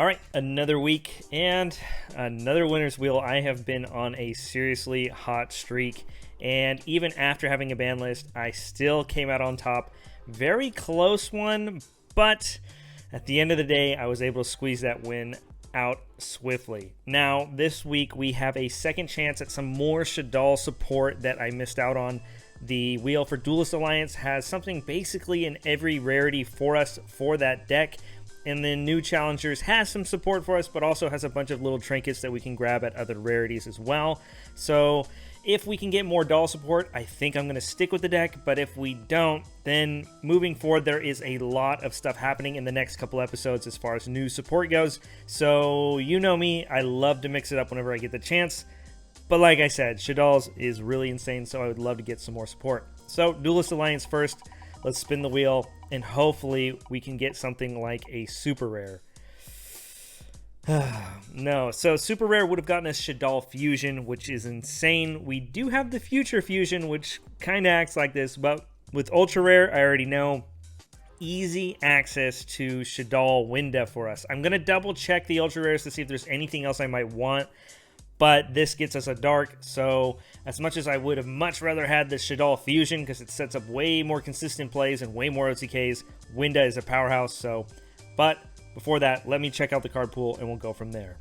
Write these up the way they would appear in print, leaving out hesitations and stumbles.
All right, another week and another winner's wheel. I have been on a seriously hot streak, and even after having a ban list, I still came out on top. Very close one, but at the end of the day, I was able to squeeze that win out swiftly. Now, this week, we have a second chance at some more Shaddoll support that I missed out on. The wheel for Duelist Alliance has something basically in every rarity for us for that deck. And then New Challengers has some support for us, but also has a bunch of little trinkets that we can grab at other rarities as well. So if we can get more doll support, I think I'm going to stick with the deck. But if we don't, then moving forward, there is a lot of stuff happening in the next couple episodes as far as new support goes. So you know me, I love to mix it up whenever I get the chance. But like I said, Shaddolls is really insane, so I would love to get some more support. So Duelist Alliance first. Let's spin the wheel, and hopefully we can get something like a super rare. No, so super rare would have gotten us Shaddoll Fusion, which is insane. We do have the Future Fusion, which kind of acts like this, but with ultra rare, I already know. Easy access to Shaddoll Winda for us. I'm going to double check the ultra rares to see if there's anything else I might want. But this gets us a dark, so as much as I would have much rather had the Shaddoll Fusion because it sets up way more consistent plays and way more OTKs, Winda is a powerhouse. But before that, let me check out the card pool and we'll go from there.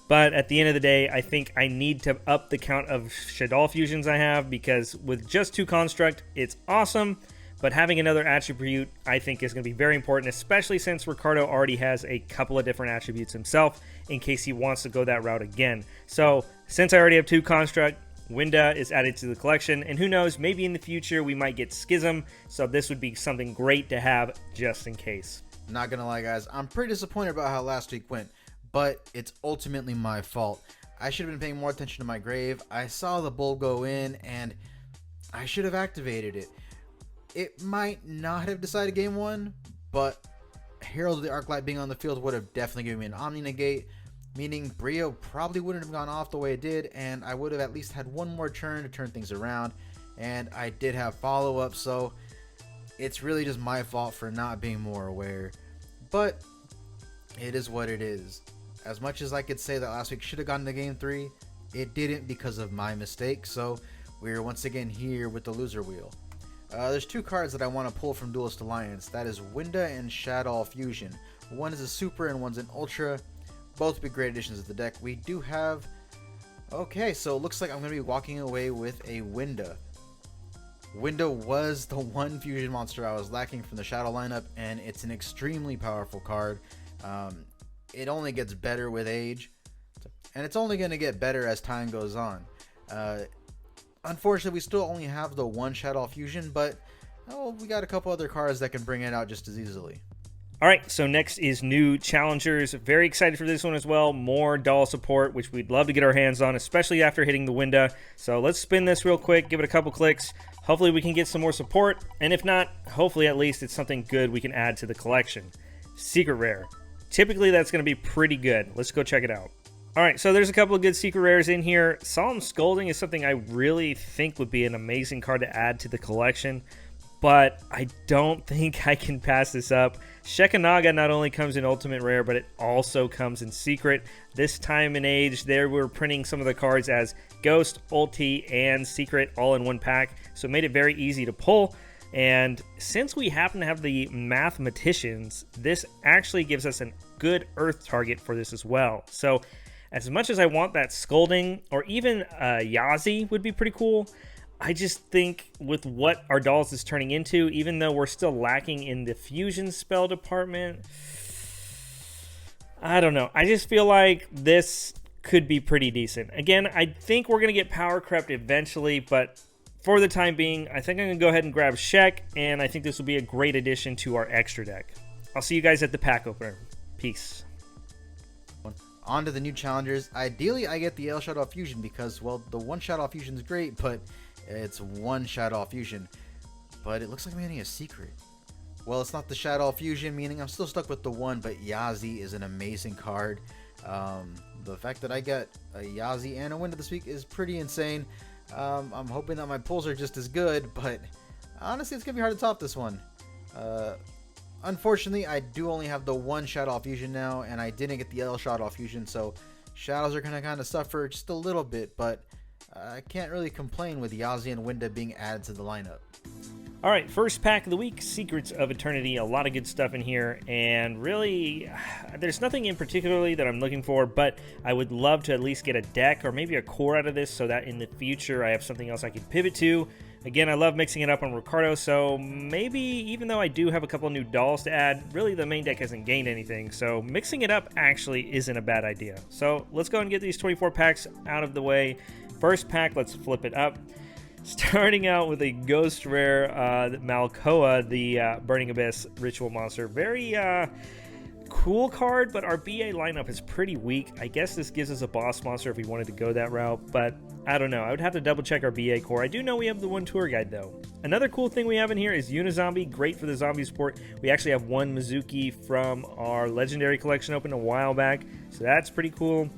But at the end of the day, I think I need to up the count of Shaddoll Fusions I have because with just 2 Construct, it's awesome. But having another attribute, I think, is going to be very important, especially since Ricardo already has a couple of different attributes himself in case he wants to go that route again. So, since I already have 2 Construct, Winda is added to the collection, and who knows, maybe in the future we might get Schism, so this would be something great to have just in case. Not gonna lie, guys, I'm pretty disappointed about how last week went, but it's ultimately my fault. I should have been paying more attention to my grave. I saw the bull go in, and I should have activated it. It might not have decided game 1, but Herald of the Arclight being on the field would have definitely given me an Omni Negate, meaning Brio probably wouldn't have gone off the way it did, and I would have at least had one more turn to turn things around, and I did have follow-up, so it's really just my fault for not being more aware. But it is what it is. As much as I could say that last week should have gotten to game 3, it didn't because of my mistake, so we're once again here with the loser wheel. There's 2 cards that I want to pull from Duelist Alliance. That is Winda and Shaddoll Fusion. One is a super and one's an ultra. Both be great additions to the deck. We do have... Okay, so it looks like I'm going to be walking away with a Winda. Winda was the one fusion monster I was lacking from the Shadow lineup, and it's an extremely powerful card. It only gets better with age, and it's only going to get better as time goes on. Unfortunately, we still only have the 1 Shaddoll Fusion, but we got a couple other cards that can bring it out just as easily. All right, so next is New Challengers. Very excited for this one as well. More doll support, which we'd love to get our hands on, especially after hitting the Winda. So let's spin this real quick, give it a couple clicks. Hopefully we can get some more support, and if not, hopefully at least it's something good we can add to the collection. Secret Rare. Typically that's going to be pretty good. Let's go check it out. Alright, so there's a couple of good secret rares in here. Solemn Scolding is something I really think would be an amazing card to add to the collection, but I don't think I can pass this up. Shekanaga not only comes in Ultimate Rare, but it also comes in Secret. This time and age, they were printing some of the cards as Ghost, Ulti, and Secret all in one pack, so it made it very easy to pull. And since we happen to have the Mathematicians, this actually gives us a good Earth target for this as well. So as much as I want that Scolding, or even Yazi would be pretty cool, I just think with what our dolls is turning into, even though we're still lacking in the fusion spell department, I don't know. I just feel like this could be pretty decent. Again, I think we're going to get Power Crept eventually, but for the time being, I think I'm going to go ahead and grab Shek, and I think this will be a great addition to our extra deck. I'll see you guys at the pack opener. Peace. On to the new challengers. Ideally, I get the El Shaddoll Fusion because, well, the 1 Shaddoll Fusion is great, but it's 1 Shaddoll Fusion. But it looks like I'm getting a secret. Well, it's not the Shaddoll Fusion, meaning I'm still stuck with the 1, but Yazi is an amazing card. The fact that I got a Yazi and a Winda this week is pretty insane. I'm hoping that my pulls are just as good, but honestly, it's going to be hard to top this one. Unfortunately, I do only have the one Shadow Fusion now, and I didn't get the L Shadow Fusion, so Shadows are going to kind of suffer just a little bit, but I can't really complain with Yazi and Winda being added to the lineup. All right, first pack of the week, Secrets of Eternity. A lot of good stuff in here, and really, there's nothing in particularly that I'm looking for, but I would love to at least get a deck or maybe a core out of this so that in the future I have something else I can pivot to. Again, I love mixing it up on Ricardo, so maybe even though I do have a couple new dolls to add, really the main deck hasn't gained anything, so mixing it up actually isn't a bad idea. So let's go and get these 24 packs out of the way. First pack, let's flip it up. Starting out with a Ghost Rare Malkoa, the Burning Abyss Ritual Monster. Very cool card, but our BA lineup is pretty weak. I guess this gives us a boss monster if we wanted to go that route, but I don't know. I would have to double check our BA core. I do know we have the one tour guide though. Another cool thing we have in here is Unizombie, great for the zombie support. We actually have one Mizuki from our Legendary collection open a while back, so that's pretty cool.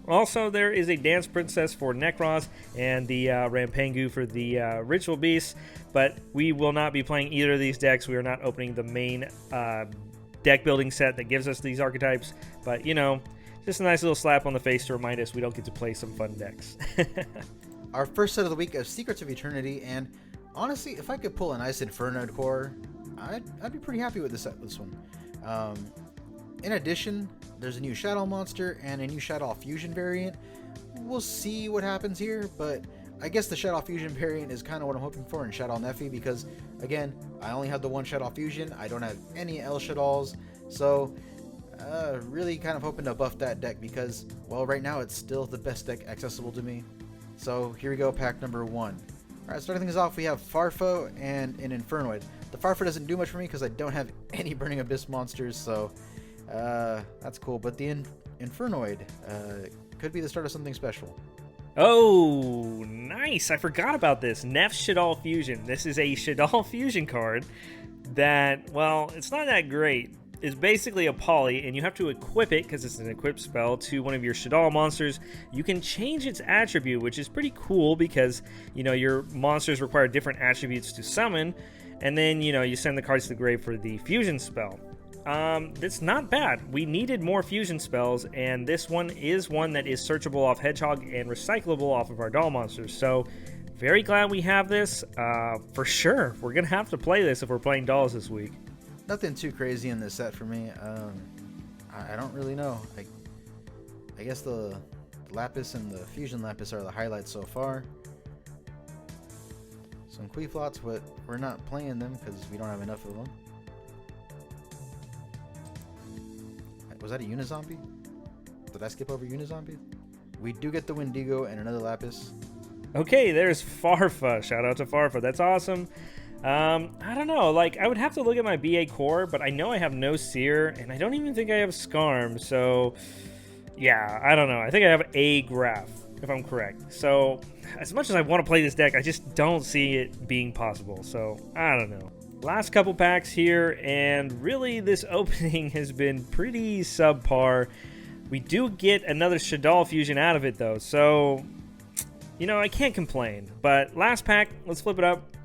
Also, there is a Dance Princess for Nekroz and the Rampangu for the Ritual Beast, but we will not be playing either of these decks. We are not opening the main deck building set that gives us these archetypes, but you know, just a nice little slap on the face to remind us we don't get to play some fun decks. Our first set of the week is Secrets of Eternity, and honestly, if I could pull a nice Infernoid core, I'd be pretty happy with this one. In addition, there's a new Shadow Monster and a new Shadow Fusion variant. We'll see what happens here, but I guess the Shadow Fusion variant is kind of what I'm hoping for in Shadow Nephi because, again, I only have the one Shadow Fusion. I don't have any El Shadows, so really kind of hoping to buff that deck because, well, right now it's still the best deck accessible to me. So here we go, pack number 1. Alright, starting things off, we have Farfo and an Infernoid. The Farfo doesn't do much for me because I don't have any Burning Abyss monsters, so that's cool. But the Infernoid could be the start of something special. Oh, nice. I forgot about this. Nef Shaddoll Fusion. This is a Shaddoll Fusion card that, well, it's not that great. It's basically a poly, and you have to equip it, because it's an equipped spell, to one of your Shaddoll monsters. You can change its attribute, which is pretty cool, because, you know, your monsters require different attributes to summon, and then, you know, you send the cards to the grave for the fusion spell. That's not bad. We needed more fusion spells, and this one is one that is searchable off Hedgehog and recyclable off of our doll monsters, so very glad we have this. For sure, we're gonna have to play this if we're playing dolls this week. Nothing too crazy in this set for me. I don't really know. I guess the Lapis and the Fusion Lapis are the highlights so far. Some Queeflots, but we're not playing them because we don't have enough of them. Was that a Unizombie? Did I skip over Unizombie? We do get the Wendigo and another Lapis. Okay, there's Farfa. Shout out to Farfa. That's awesome. I don't know. Like, I would have to look at my BA core, but I know I have no Seer, and I don't even think I have Skarm. So, yeah, I don't know. I think I have a Graph, if I'm correct. So, as much as I want to play this deck, I just don't see it being possible. So, I don't know. Last couple packs here, and really this opening has been pretty subpar. We do get another Shaddoll Fusion out of it, though, so, you know, I can't complain. But last pack, let's flip it up.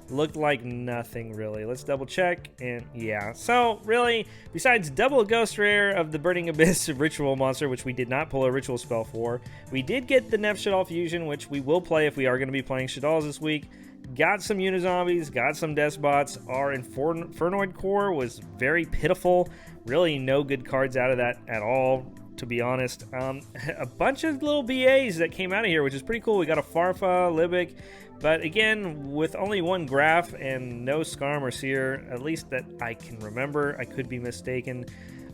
Looked like nothing, really. Let's double check, and yeah. So, really, besides double Ghost Rare of the Burning Abyss Ritual Monster, which we did not pull a Ritual spell for, we did get the Nef Shaddoll Fusion, which we will play if we are going to be playing Shaddolls this week. Got some Unizombies, got some Despots. Our Infernoid core was very pitiful. Really no good cards out of that at all, to be honest. A bunch of little BAs that came out of here, which is pretty cool. We got a Farfa, Libic, but again, with only one Graph and no Skarm or Seer, at least that I can remember. I could be mistaken.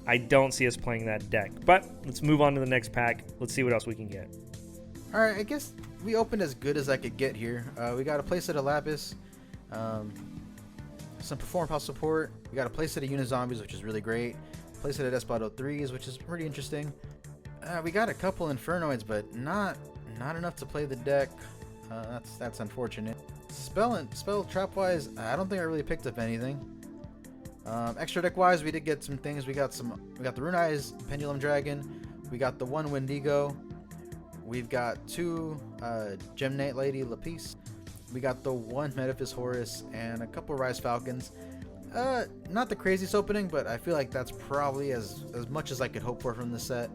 I don't see us playing that deck. But let's move on to the next pack. Let's see what else we can get. Alright, I guess we opened as good as I could get here. We got a playset of Lapis, some Perform Pal support. We got a playset of Unizombies, which is really great. Playset of Despoto 3s, which is pretty interesting. We got a couple Infernoids, but not enough to play the deck. That's unfortunate. Spell trap wise, I don't think I really picked up anything. Extra deck wise, we did get some things. We got the Rune Eyes Pendulum Dragon. We got the one Wendigo. We've got two Gemnate Lady Lapis. We got the one Metaphys Horus and a couple Rise Falcons. Not the craziest opening, but I feel like that's probably as much as I could hope for from the set.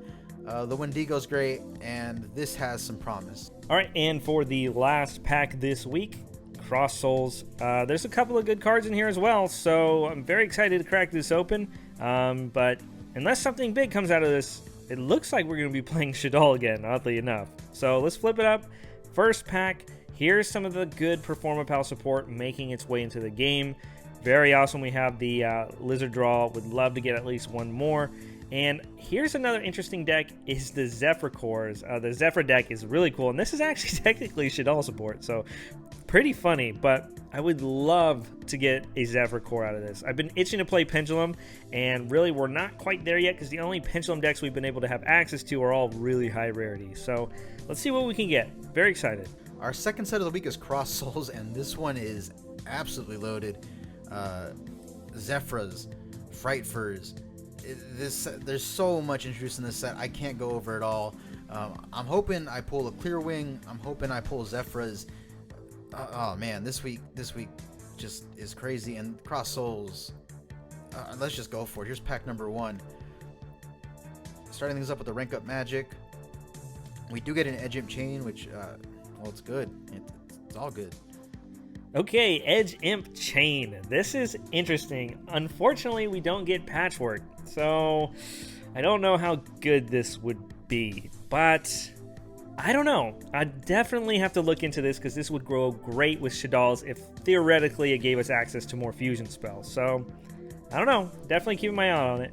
The Wendigo's great, and this has some promise. All right, and for the last pack this week, Cross Souls. There's a couple of good cards in here as well, so I'm very excited to crack this open. But unless something big comes out of this, it looks like we're going to be playing Shaddoll again, oddly enough. So let's flip it up. First pack, here's some of the good Performapal support making its way into the game. Very awesome. We have the Lizard Draw. Would love to get at least one more. And here's another interesting deck is the Zephyr Cores. The Zephyr deck is really cool, and this is actually technically Shaddoll support, so pretty funny, but I would love to get a Zephyr Core out of this. I've been itching to play Pendulum, and really we're not quite there yet because the only Pendulum decks we've been able to have access to are all really high rarity. So let's see what we can get. Very excited. Our second set of the week is Cross Souls, and this one is absolutely loaded. Zephyrs, Frightfurs. There's so much interest in this set. I can't go over it all. I'm hoping I pull a Clear Wing. I'm hoping I pull Zephyrs. Oh man, this week just is crazy. And Cross Souls. Let's just go for it. Here's pack number 1. Starting things up with the Rank Up Magic. We do get an Edge Imp Chain, which well, it's good. It's all good. Okay, Edge Imp Chain. This is interesting. Unfortunately, we don't get Patchwork, so I don't know how good this would be, but I don't know. I definitely have to look into this because this would grow great with Shaddolls if theoretically it gave us access to more fusion spells. So I don't know. Definitely keeping my eye on it.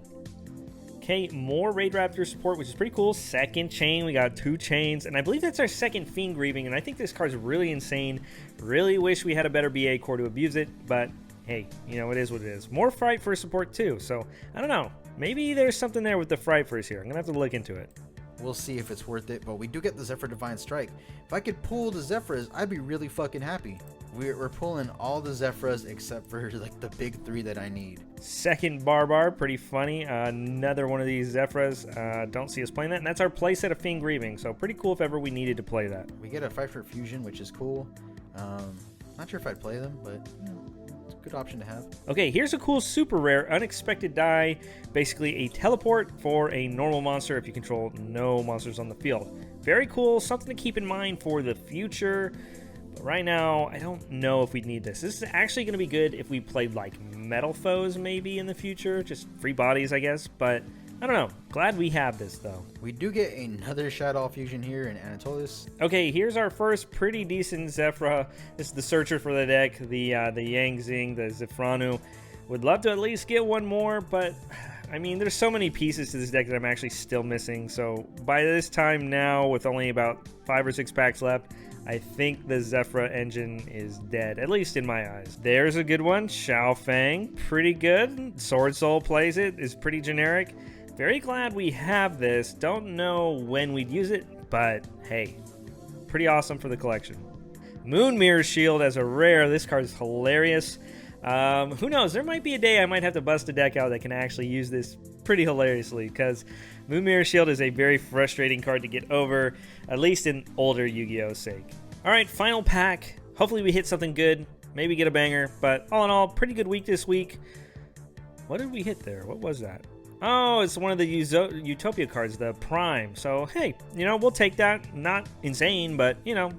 Okay, more Raid Raptor support, which is pretty cool. Second chain, we got 2 chains, and I believe that's our second Fiend Grieving, and I think this card's really insane. Really wish we had a better BA core to abuse it, but hey, you know, it is what it is. More Fright for support too, so I don't know. Maybe there's something there with the Fright First here. I'm gonna have to look into it. We'll see if it's worth it, but we do get the Zephyr Divine Strike. If I could pull the Zephyrs, I'd be really fucking happy. We're pulling all the Zephyrs except for like the big 3 that I need. Second Barbar, pretty funny. Another one of these Zephyrs. Don't see us playing that, and that's our playset of Fiend Grieving, so pretty cool if ever we needed to play that. We get a Fight for Fusion, which is cool. Not sure if I'd play them, but you know, it's a good option to have. Okay, here's a cool super rare Unexpected Die. Basically a teleport for a normal monster if you control no monsters on the field. Very cool, something to keep in mind for the future. But right now, I don't know if we'd need this. This is actually going to be good if we played like metal foes maybe in the future. Just free bodies, I guess. But I don't know. Glad we have this, though. We do get another Shadow Fusion here in Anatolis. Okay, here's our first pretty decent Zephyra. This is the Searcher for the deck, the Yang Zing, the Zephranu. Would love to at least get one more, but I mean, there's so many pieces to this deck that I'm actually still missing. So by this time now, with only about 5 or 6 packs left, I think the Zephyra engine is dead, at least in my eyes. There's a good one, Xiao Fang, pretty good. Sword Soul plays it, is pretty generic. Very glad we have this. Don't know when we'd use it, but hey, pretty awesome for the collection. Moon Mirror Shield as a rare. This card is hilarious. Who knows? There might be a day I might have to bust a deck out that can actually use this pretty hilariously, because Moon Mirror Shield is a very frustrating card to get over, at least in older Yu-Gi-Oh's sake. Alright, final pack. Hopefully we hit something good, maybe get a banger, but all in all, pretty good week this week. What did we hit there? What was that? Oh, it's one of the Utopia cards, the Prime. So, hey, you know, we'll take that. Not insane, but, you know,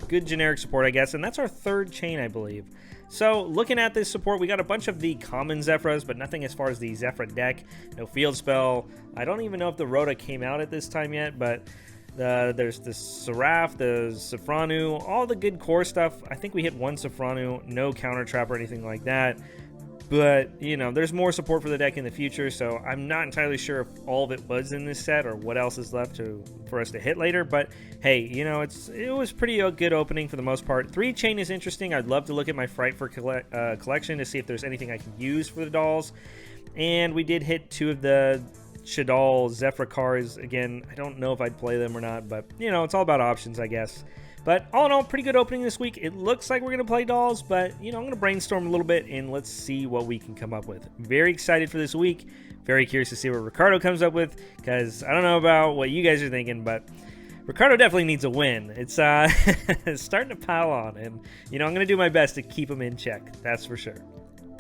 good generic support, I guess. And that's our 3rd chain, I believe. So, looking at this support, we got a bunch of the common Zephyras, but nothing as far as the Zephyr deck. No field spell. I don't even know if the Rhoda came out at this time yet, but there's the Seraph, the Zephranu, all the good core stuff. I think we hit 1 Zephranu, no counter trap or anything like that. But, you know, there's more support for the deck in the future, so I'm not entirely sure if all of it was in this set or what else is left for us to hit later. But, hey, you know, it was pretty a good opening for the most part. 3 chain is interesting. I'd love to look at my Fright for collection to see if there's anything I can use for the dolls. And we did hit 2 of the Shaddoll Zephyr Cores. Again, I don't know if I'd play them or not, but, you know, it's all about options, I guess. But all in all, pretty good opening this week. It looks like we're going to play dolls, but, you know, I'm going to brainstorm a little bit, and let's see what we can come up with. Very excited for this week. Very curious to see what Ricardo comes up with, because I don't know about what you guys are thinking, but Ricardo definitely needs a win. It's it's starting to pile on, and, you know, I'm going to do my best to keep him in check. That's for sure.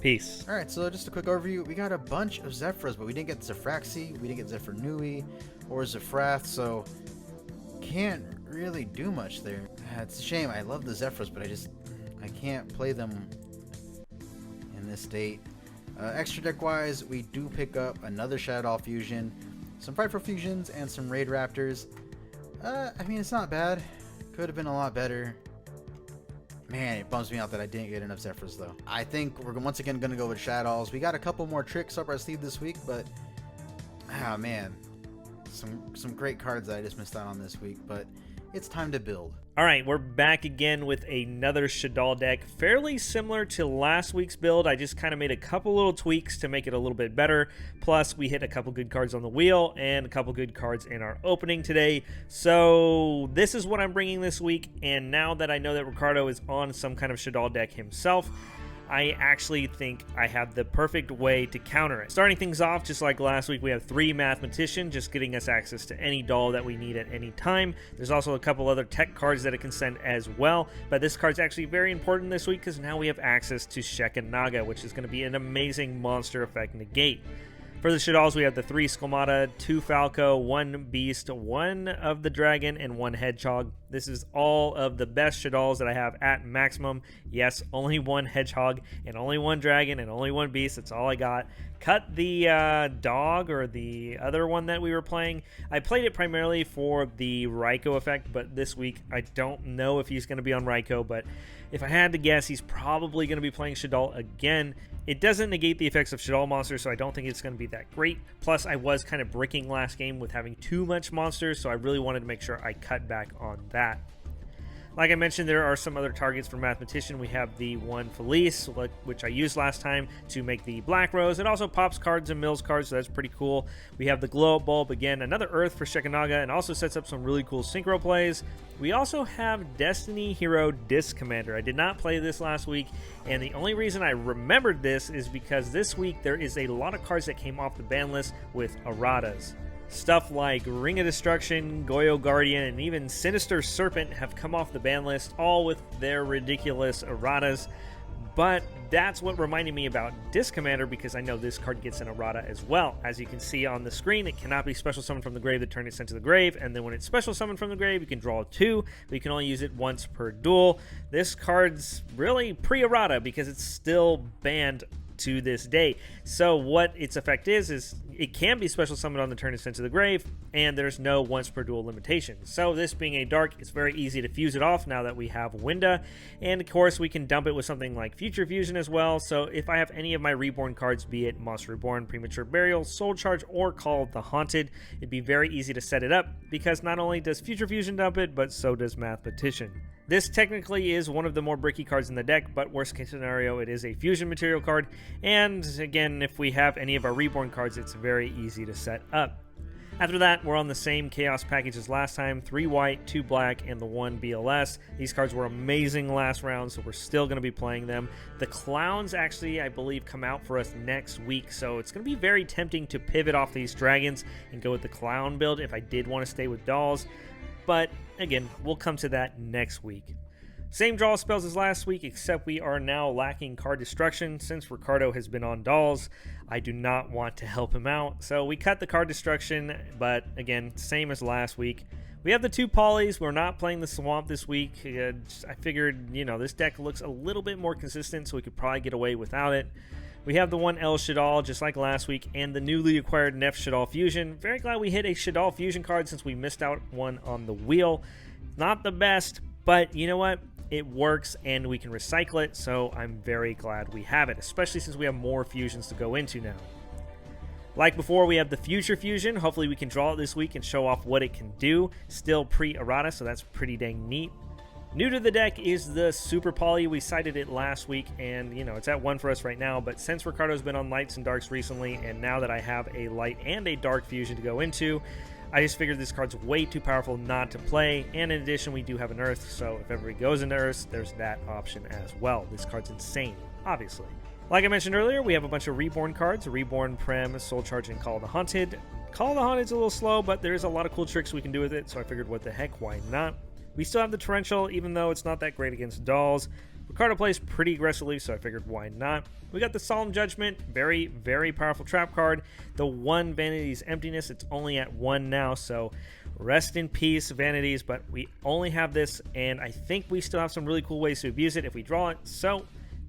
Peace. Alright, so just a quick overview. We got a bunch of Zephyrs, but we didn't get Zephyraxi, we didn't get Zephyr Nui, or Zephyrath, so can't really do much there. It's a shame. I love the Zephyrs, but I can't play them in this state. Extra deck wise, we do pick up another Shadow Fusion, some Frightful Fusions, and some Raid Raptors. I mean, it's not bad. Could have been a lot better. Man, it bums me out that I didn't get enough Zephyrs, though. I think we're once again going to go with Shadows. We got a couple more tricks up our sleeve this week, but man, some great cards that I just missed out on this week, but it's time to build. All right, we're back again with another Shaddoll deck, fairly similar to last week's build. I just kind of made a couple little tweaks to make it a little bit better. Plus, we hit a couple good cards on the wheel and a couple good cards in our opening today. So this is what I'm bringing this week, and now that I know that Ricardo is on some kind of Shaddoll deck himself, I actually think I have the perfect way to counter it. Starting things off, just like last week, we have 3 Mathematician, just getting us access to any doll that we need at any time. There's also a couple other tech cards that it can send as well, but this card's actually very important this week because now we have access to Shekanaga, which is going to be an amazing monster effect negate. For the Shaddolls, we have the 3 Skelmata, 2 Falco, 1 Beast, 1 of the Dragon, and 1 Hedgehog. This is all of the best Shaddolls that I have at maximum. Yes, only 1 Hedgehog, and only 1 Dragon, and only 1 Beast. That's all I got. Cut the dog, or the other one that we were playing. I played it primarily for the Raikou effect, but this week I don't know if he's going to be on Raikou, but if I had to guess, he's probably going to be playing Shaddoll again. It doesn't negate the effects of Shaddoll monsters, so I don't think it's going to be that great. Plus, I was kind of bricking last game with having too much monsters, so I really wanted to make sure I cut back on that. Like I mentioned, there are some other targets for Mathematician. We have the 1 Felice, which I used last time to make the Black Rose. It also pops cards and mills cards, so that's pretty cool. We have the Glow Up Bulb, again, another Earth for Shekanaga, and also sets up some really cool synchro plays. We also have Destiny Hero Disc Commander. I did not play this last week, and the only reason I remembered this is because this week there is a lot of cards that came off the ban list with erratas. Stuff like Ring of Destruction, Goyo Guardian, and even Sinister Serpent have come off the ban list, all with their ridiculous erratas. But that's what reminded me about Disc Commander, because I know this card gets an errata as well. As you can see on the screen, it cannot be special summoned from the grave the turn it's sent to the grave, and then when it's special summoned from the grave, you can draw 2, but you can only use it once per duel. This card's really pre-errata because it's still banned to this day. So what its effect is it can be special summoned on the turn it's sent to the grave, and there's no once per duel limitation. So this being a dark, it's very easy to fuse it off now that we have Winda, and of course we can dump it with something like Future Fusion as well. So if I have any of my Reborn cards, be it Monster Reborn, Premature Burial, Soul Charge, or Call of the Haunted, it'd be very easy to set it up, because not only does Future Fusion dump it, but so does Mathematician. This technically is one of the more bricky cards in the deck, but worst case scenario, it is a fusion material card, and again, if we have any of our Reborn cards, it's very easy to set up. After that, we're on the same Chaos package as last time, 3 white, 2 black, and the 1 BLS. These cards were amazing last round, so we're still going to be playing them. The Clowns actually, I believe, come out for us next week, so it's going to be very tempting to pivot off these Dragons and go with the Clown build if I did want to stay with Dolls. But again, we'll come to that next week. Same draw spells as last week, except we are now lacking card destruction. Since Ricardo has been on Dolls, I do not want to help him out. So we cut the card destruction, but again, same as last week. We have the 2 Polys. We're not playing the Swamp this week. I figured, this deck looks a little bit more consistent, so we could probably get away without it. We have the 1 El Shaddoll, just like last week, and the newly acquired Neff Shaddoll Fusion. Very glad we hit a Shaddoll Fusion card since we missed out one on the wheel. Not the best, but you know what? It works, and we can recycle it, so I'm very glad we have it, especially since we have more fusions to go into now. Like before, we have the Future Fusion. Hopefully we can draw it this week and show off what it can do. Still pre-errata, so that's pretty dang neat. New to the deck is the Super Poly. We cited it last week, and it's at 1 for us right now, but since Ricardo's been on Lights and Darks recently, and now that I have a Light and a Dark Fusion to go into, I just figured this card's way too powerful not to play, and in addition, we do have an Earth, so if everybody goes into Earth, there's that option as well. This card's insane, obviously. Like I mentioned earlier, we have a bunch of Reborn cards, Reborn, Prem, Soul Charge, and Call of the Haunted. Call of the Haunted's a little slow, but there's a lot of cool tricks we can do with it, so I figured what the heck, why not? We still have the Torrential, even though it's not that great against Dolls. Ricardo plays pretty aggressively, so I figured why not. We got the Solemn Judgment, very, very powerful trap card. The one Vanity's Emptiness, it's only at 1 now, so rest in peace, Vanities, but we only have this, and I think we still have some really cool ways to abuse it if we draw it, so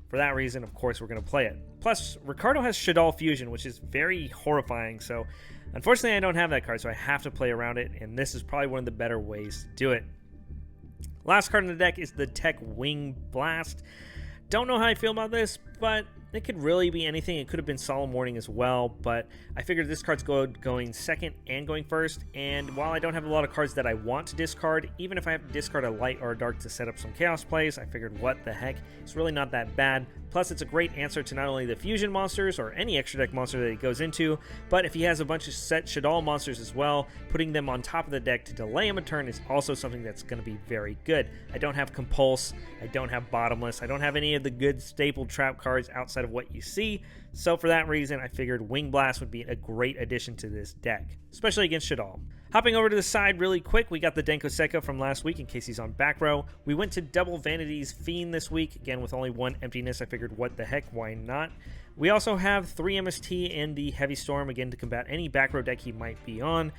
for that reason, of course, we're going to play it. Plus, Ricardo has Shaddoll Fusion, which is very horrifying, so unfortunately I don't have that card, so I have to play around it, and this is probably one of the better ways to do it. Last card in the deck is the Tech Wing Blast. Don't know how I feel about this, but it could really be anything. It could have been Solemn Warning as well, but I figured this card's going second and going first, and while I don't have a lot of cards that I want to discard, even if I have to discard a light or a dark to set up some chaos plays, I figured what the heck, it's really not that bad. Plus, it's a great answer to not only the fusion monsters or any extra deck monster that he goes into, but if he has a bunch of set Shaddoll monsters as well, putting them on top of the deck to delay him a turn is also something that's going to be very good. I don't have Compulse, I don't have Bottomless, I don't have any of the good staple trap cards outside of what you see, so for that reason I figured Wing Blast would be a great addition to this deck, especially against Shaddoll. Hopping over to the side really quick, we got the Denko Sekka from last week in case he's on back row. We went to double Vanity's Fiend this week, again with only 1 Emptiness. I figured what the heck, why not? We also have 3 MST and the Heavy Storm, again to combat any back row deck he might be on.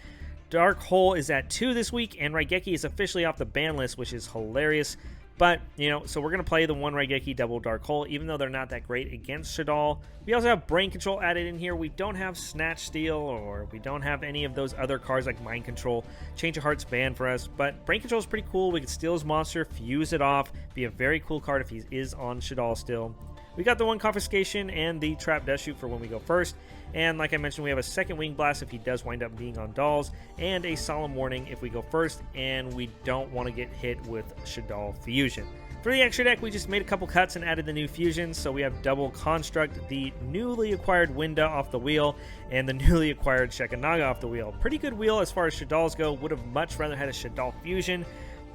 Dark Hole is at 2 this week, and Raigeki is officially off the ban list, which is hilarious. But, you know, so we're going to play the 1 Raigeki double Dark Hole, even though they're not that great against Shaddoll. We also have Brain Control added in here. We don't have Snatch Steal, or we don't have any of those other cards like Mind Control. Change of Heart's banned for us, but Brain Control is pretty cool. We can steal his monster, fuse it off, be a very cool card if he is on Shaddoll still. We got the 1 Confiscation and the Trap Death Shoot for when we go first. And like I mentioned, we have a second Wing Blast if he does wind up being on dolls, and a Solemn Warning if we go first and we don't want to get hit with Shaddoll Fusion. For the extra deck, we just made a couple cuts and added the new fusions, so we have double Construct, the newly acquired Winda off the wheel, and the newly acquired Shekanaga off the wheel. Pretty good wheel as far as Shaddolls go. Would have much rather had a Shaddoll Fusion,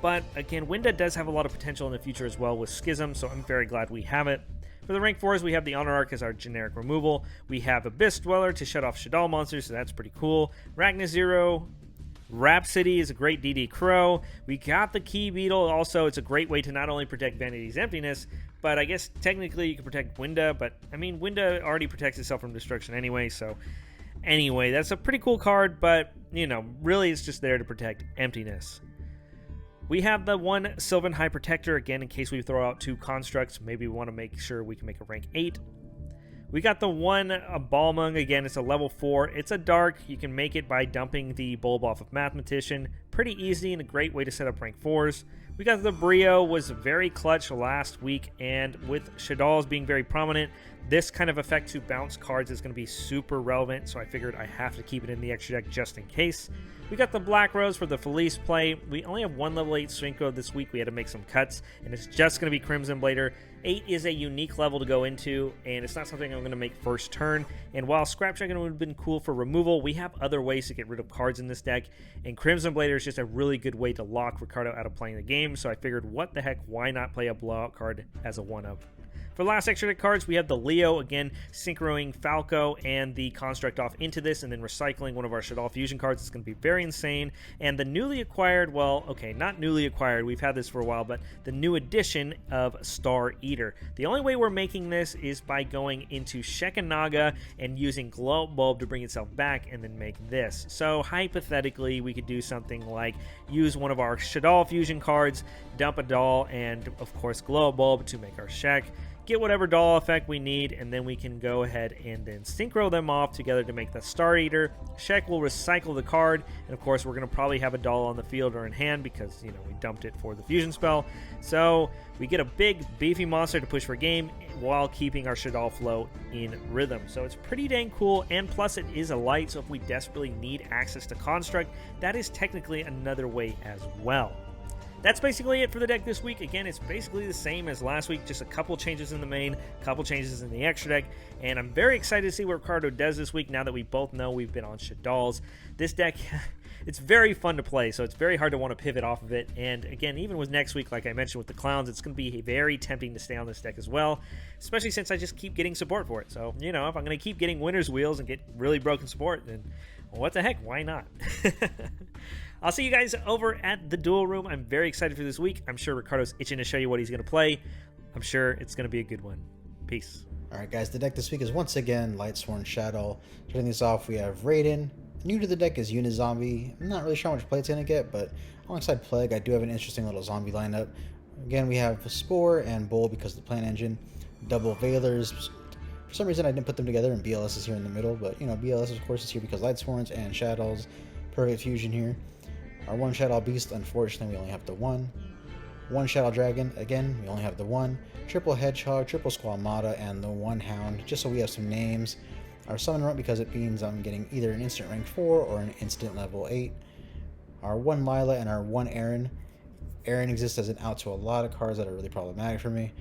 but again, Winda does have a lot of potential in the future as well with Schism, so I'm very glad we have it. For the rank 4s, we have the Honor Arc as our generic removal. We have Abyss Dweller to shut off Shaddoll monsters, so that's pretty cool. Ragna Zero, Rhapsody is a great DD Crow. We got the Key Beetle also. It's a great way to not only protect Vanity's Emptiness, but I guess technically you can protect Winda, but I mean, Winda already protects itself from destruction anyway, so anyway, that's a pretty cool card, but, you know, really it's just there to protect Emptiness. We have the 1 Sylvan High Protector, again, in case we throw out 2 constructs. Maybe we want to make sure we can make a rank 8. We got the 1 Balmung, again, it's a level 4. It's a dark. You can make it by dumping the bulb off of Mathematician. Pretty easy and a great way to set up rank 4s. We got the Brio, was very clutch last week, and with Shaddolls being very prominent, this kind of effect to bounce cards is going to be super relevant, so I figured I have to keep it in the extra deck just in case. We got the Black Rose for the Felice play. We only have 1 level 8 Synchro this week. We had to make some cuts, and it's just going to be Crimson Blader. 8 is a unique level to go into, and it's not something I'm going to make first turn. And while Scrap Dragon would have been cool for removal, we have other ways to get rid of cards in this deck, and Crimson Blader is just a really good way to lock Ricardo out of playing the game, so I figured what the heck, why not play a blowout card as a 1-up. For last extra deck cards, we have the Leo, again, synchroing Falco and the Construct off into this, and then recycling one of our Shaddoll Fusion cards. It's going to be very insane. And the newly acquired, well, okay, not newly acquired, we've had this for a while, but the new edition of Star Eater. The only way we're making this is by going into Shekanaga and using Glow Bulb to bring itself back, and then make this. So, hypothetically, we could do something like use one of our Shaddoll Fusion cards, dump a doll, and, of course, Glow Bulb to make our Shek. Get whatever doll effect we need, and then we can go ahead and then synchro them off together to make the Star Eater. Shek will recycle the card, and of course we're going to probably have a doll on the field or in hand because, you know, we dumped it for the fusion spell. So we get a big beefy monster to push for game while keeping our Shaddoll flow in rhythm. So it's pretty dang cool, and plus it is a light, so if we desperately need access to Construct, that is technically another way as well. That's basically it for the deck this week. Again, it's basically the same as last week, just a couple changes in the main, a couple changes in the extra deck, and I'm very excited to see what Ricardo does this week now that we both know we've been on Shaddolls. This deck, it's very fun to play, so it's very hard to want to pivot off of it, and again, even with next week, like I mentioned with the Clowns, it's going to be very tempting to stay on this deck as well, especially since I just keep getting support for it. So, you know, if I'm going to keep getting Winner's Wheels and get really broken support, then what the heck, why not? I'll see you guys over at the Duel Room. I'm very excited for this week. I'm sure Ricardo's itching to show you what he's going to play. I'm sure it's going to be a good one. Peace. Alright guys, the deck this week is once again Lightsworn Shadow. Starting this off, we have Raiden. New to the deck is Unizombie. I'm not really sure how much play it's going to get, but alongside Plague, I do have an interesting little zombie lineup. Again, we have Spore and Bull because of the Plant Engine. Double Veilers. For some reason, I didn't put them together, and BLS is here in the middle, but, you know, BLS, of course, is here because Lightsworns and Shadows. Perfect fusion here. Our one Shadow Beast, unfortunately, we only have the one. One Shadow Dragon, again, we only have the one. Triple Hedgehog, triple Squamata, and the one Hound, just so we have some names. Our Summon Runt because it means I'm getting either an instant rank 4 or an instant level 8. Our one Lila and our one Aaron. Aaron exists as an out to a lot of cards that are really problematic for me.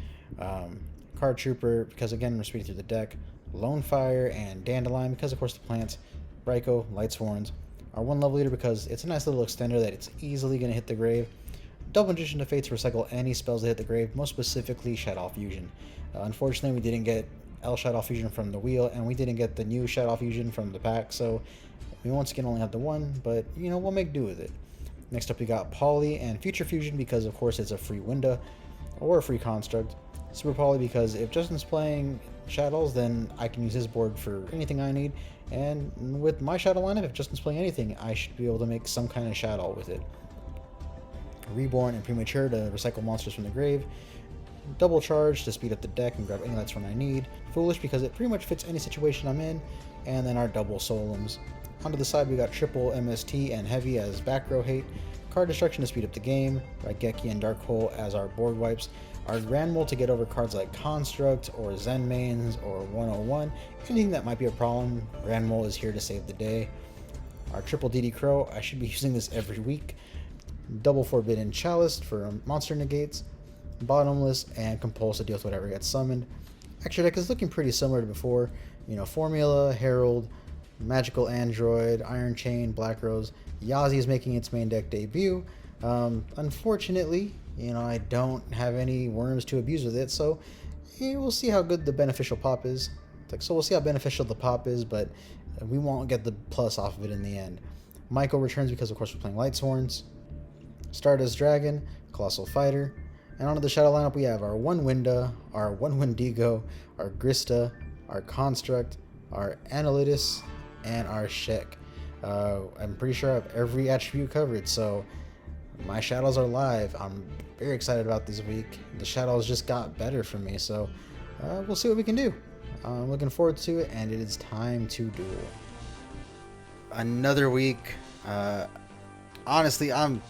Card Trooper because again we're speeding through the deck. Lone Fire and Dandelion because of course the plants. Raikou, Lightsworns. Our one Level Leader because it's a nice little extender that it's easily going to hit the grave. Double Magician to Fate to recycle any spells that hit the grave, most specifically Shadow Fusion. Unfortunately, we didn't get L Shadow Fusion from the wheel, and we didn't get the new Shadow Fusion from the pack, so we once again only have the one, but, you know, we'll make do with it. Next up, we got Poly and Future Fusion because, of course, it's a free window or a free construct. Super Poly because if Justin's playing Shadows, then I can use his board for anything I need, and with my Shadow lineup, if Justin's playing anything, I should be able to make some kind of Shadow with it. Reborn and Premature to recycle monsters from the grave. Double Charge to speed up the deck and grab any Lightsworn I need. Foolish because it pretty much fits any situation I'm in. And then our double Solums. Onto the side we got triple MST and Heavy as back row hate. Card Destruction to speed up the game. Raigeki and Dark Hole as our board wipes. Our Grand Mole to get over cards like Construct or Zen Mains or 101. Anything that might be a problem, Grand Mole is here to save the day. Our triple DD Crow, I should be using this every week. Double Forbidden Chalice for monster negates. Bottomless and Compulse to deal with whatever gets summoned. Extra deck is looking pretty similar to before. You know, Formula, Herald, Magical Android, Iron Chain, Black Rose. Yazi is making its main deck debut. Unfortunately, you know, I don't have any worms to abuse with it, so we'll see how good the beneficial pop is. So we'll see how beneficial the pop is, but we won't get the plus off of it in the end. Michael returns because, of course, we're playing Lightsworns. Stardust Dragon, Colossal Fighter. And onto the Shadow lineup, we have our one Winda, our one Wendigo, our Grista, our Construct, our Analytis, and our Shek. I'm pretty sure I have every attribute covered, so my Shadows are live. I'm very excited about this week. The Shadows just got better for me, so we'll see what we can do. I'm looking forward to it, and it is time to duel. Another week. Honestly, I'm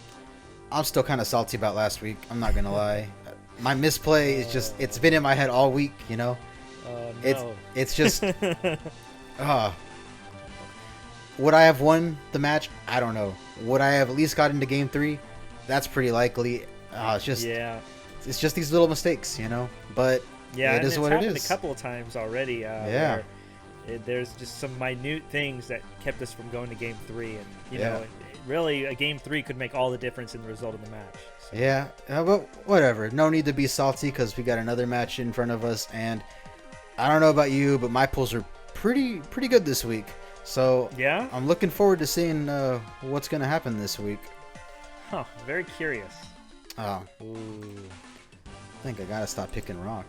still kind of salty about last week. I'm not gonna lie. My misplay is just—it's been in my head all week. You know, no. it's just. Would I have won the match? I don't know. Would I have at least got into game 3? That's pretty likely. It's just these little mistakes, you know. But yeah, it is what it is. A couple of times already. Yeah. There's just some minute things that kept us from going to game 3, and you know. Really, a game 3 could make all the difference in the result of the match. So. Yeah, but whatever. No need to be salty because we got another match in front of us, and I don't know about you, but my pulls are pretty good this week. So yeah, I'm looking forward to seeing what's going to happen this week. Huh, very curious. Oh, Ooh. I think I gotta stop picking rock.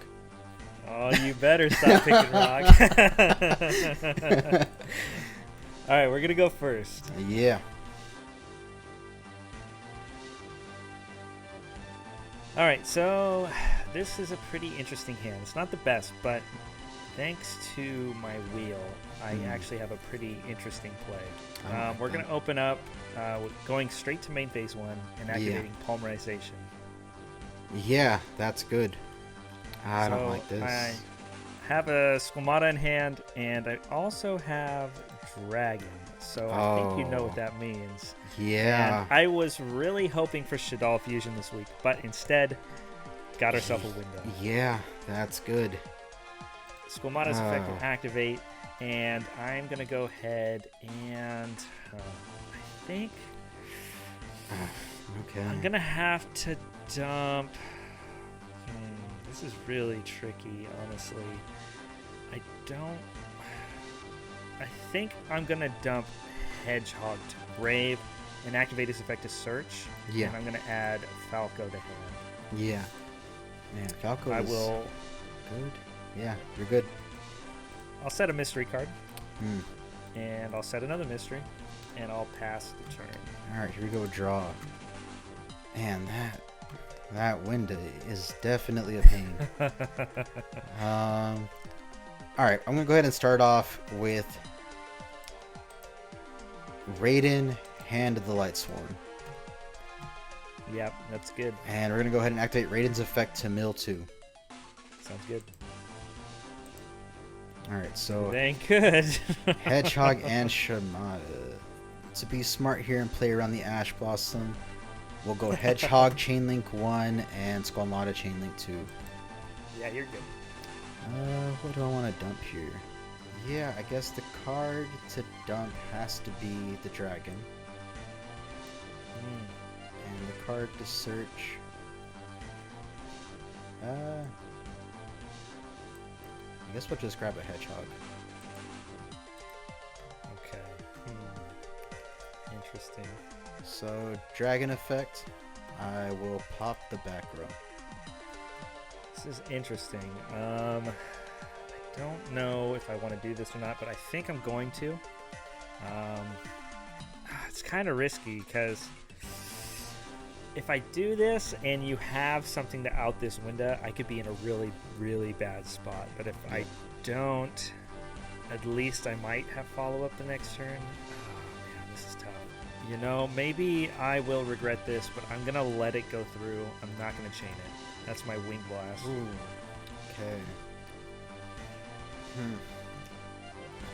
Oh, you better stop picking rock. All right, we're going to go first. Yeah. All right, so this is a pretty interesting hand. It's not the best, but thanks to my wheel, I actually have a pretty interesting play. We're going to open up with going straight to main phase 1 and activating Polymerization. Yeah, that's good. I don't like this. I have a Squamata in hand, and I also have Dragon. So I think you know what that means. Yeah. And I was really hoping for Shadow Fusion this week, but instead got ourselves a window. Yeah, that's good. Squamata's effect will activate, and I'm going to go ahead and I think I'm going to have to dump. This is really tricky, honestly. I think I'm going to dump Hedgehog to Grave and activate his effect to Search. Yeah. And I'm going to add Falco to hand. Yeah. Man, Falco I is will. good. Yeah, you're good. I'll set a mystery card, Hmm. and I'll set another mystery, and I'll pass the turn. All right, here we go. Draw. Man, that window is definitely a pain. All right, I'm gonna go ahead and start off with Raiden, Hand of the Lightsworn. Yep, that's good. And we're gonna go ahead and activate Raiden's effect to mill 2. Sounds good. All right, so Dang good. Hedgehog and Shamada. To be smart here and play around the Ash Blossom, we'll go Hedgehog Chainlink 1 and Squamata Chainlink 2. Yeah, you're good. What do I want to dump here? Yeah, I guess the card to dump has to be the dragon. And the card to search. I guess we'll just grab a hedgehog. Okay. Interesting. So, dragon effect. I will pop the back row. This is interesting. I don't know if I want to do this or not, but I think I'm going to. It's kind of risky because if I do this and you have something to out this window, I could be in a really, really bad spot. But if I don't, at least I might have follow-up the next turn. Oh, man, this is tough. You know, maybe I will regret this, but I'm going to let it go through. I'm not going to chain it. That's my Wing Blast. Ooh. Okay.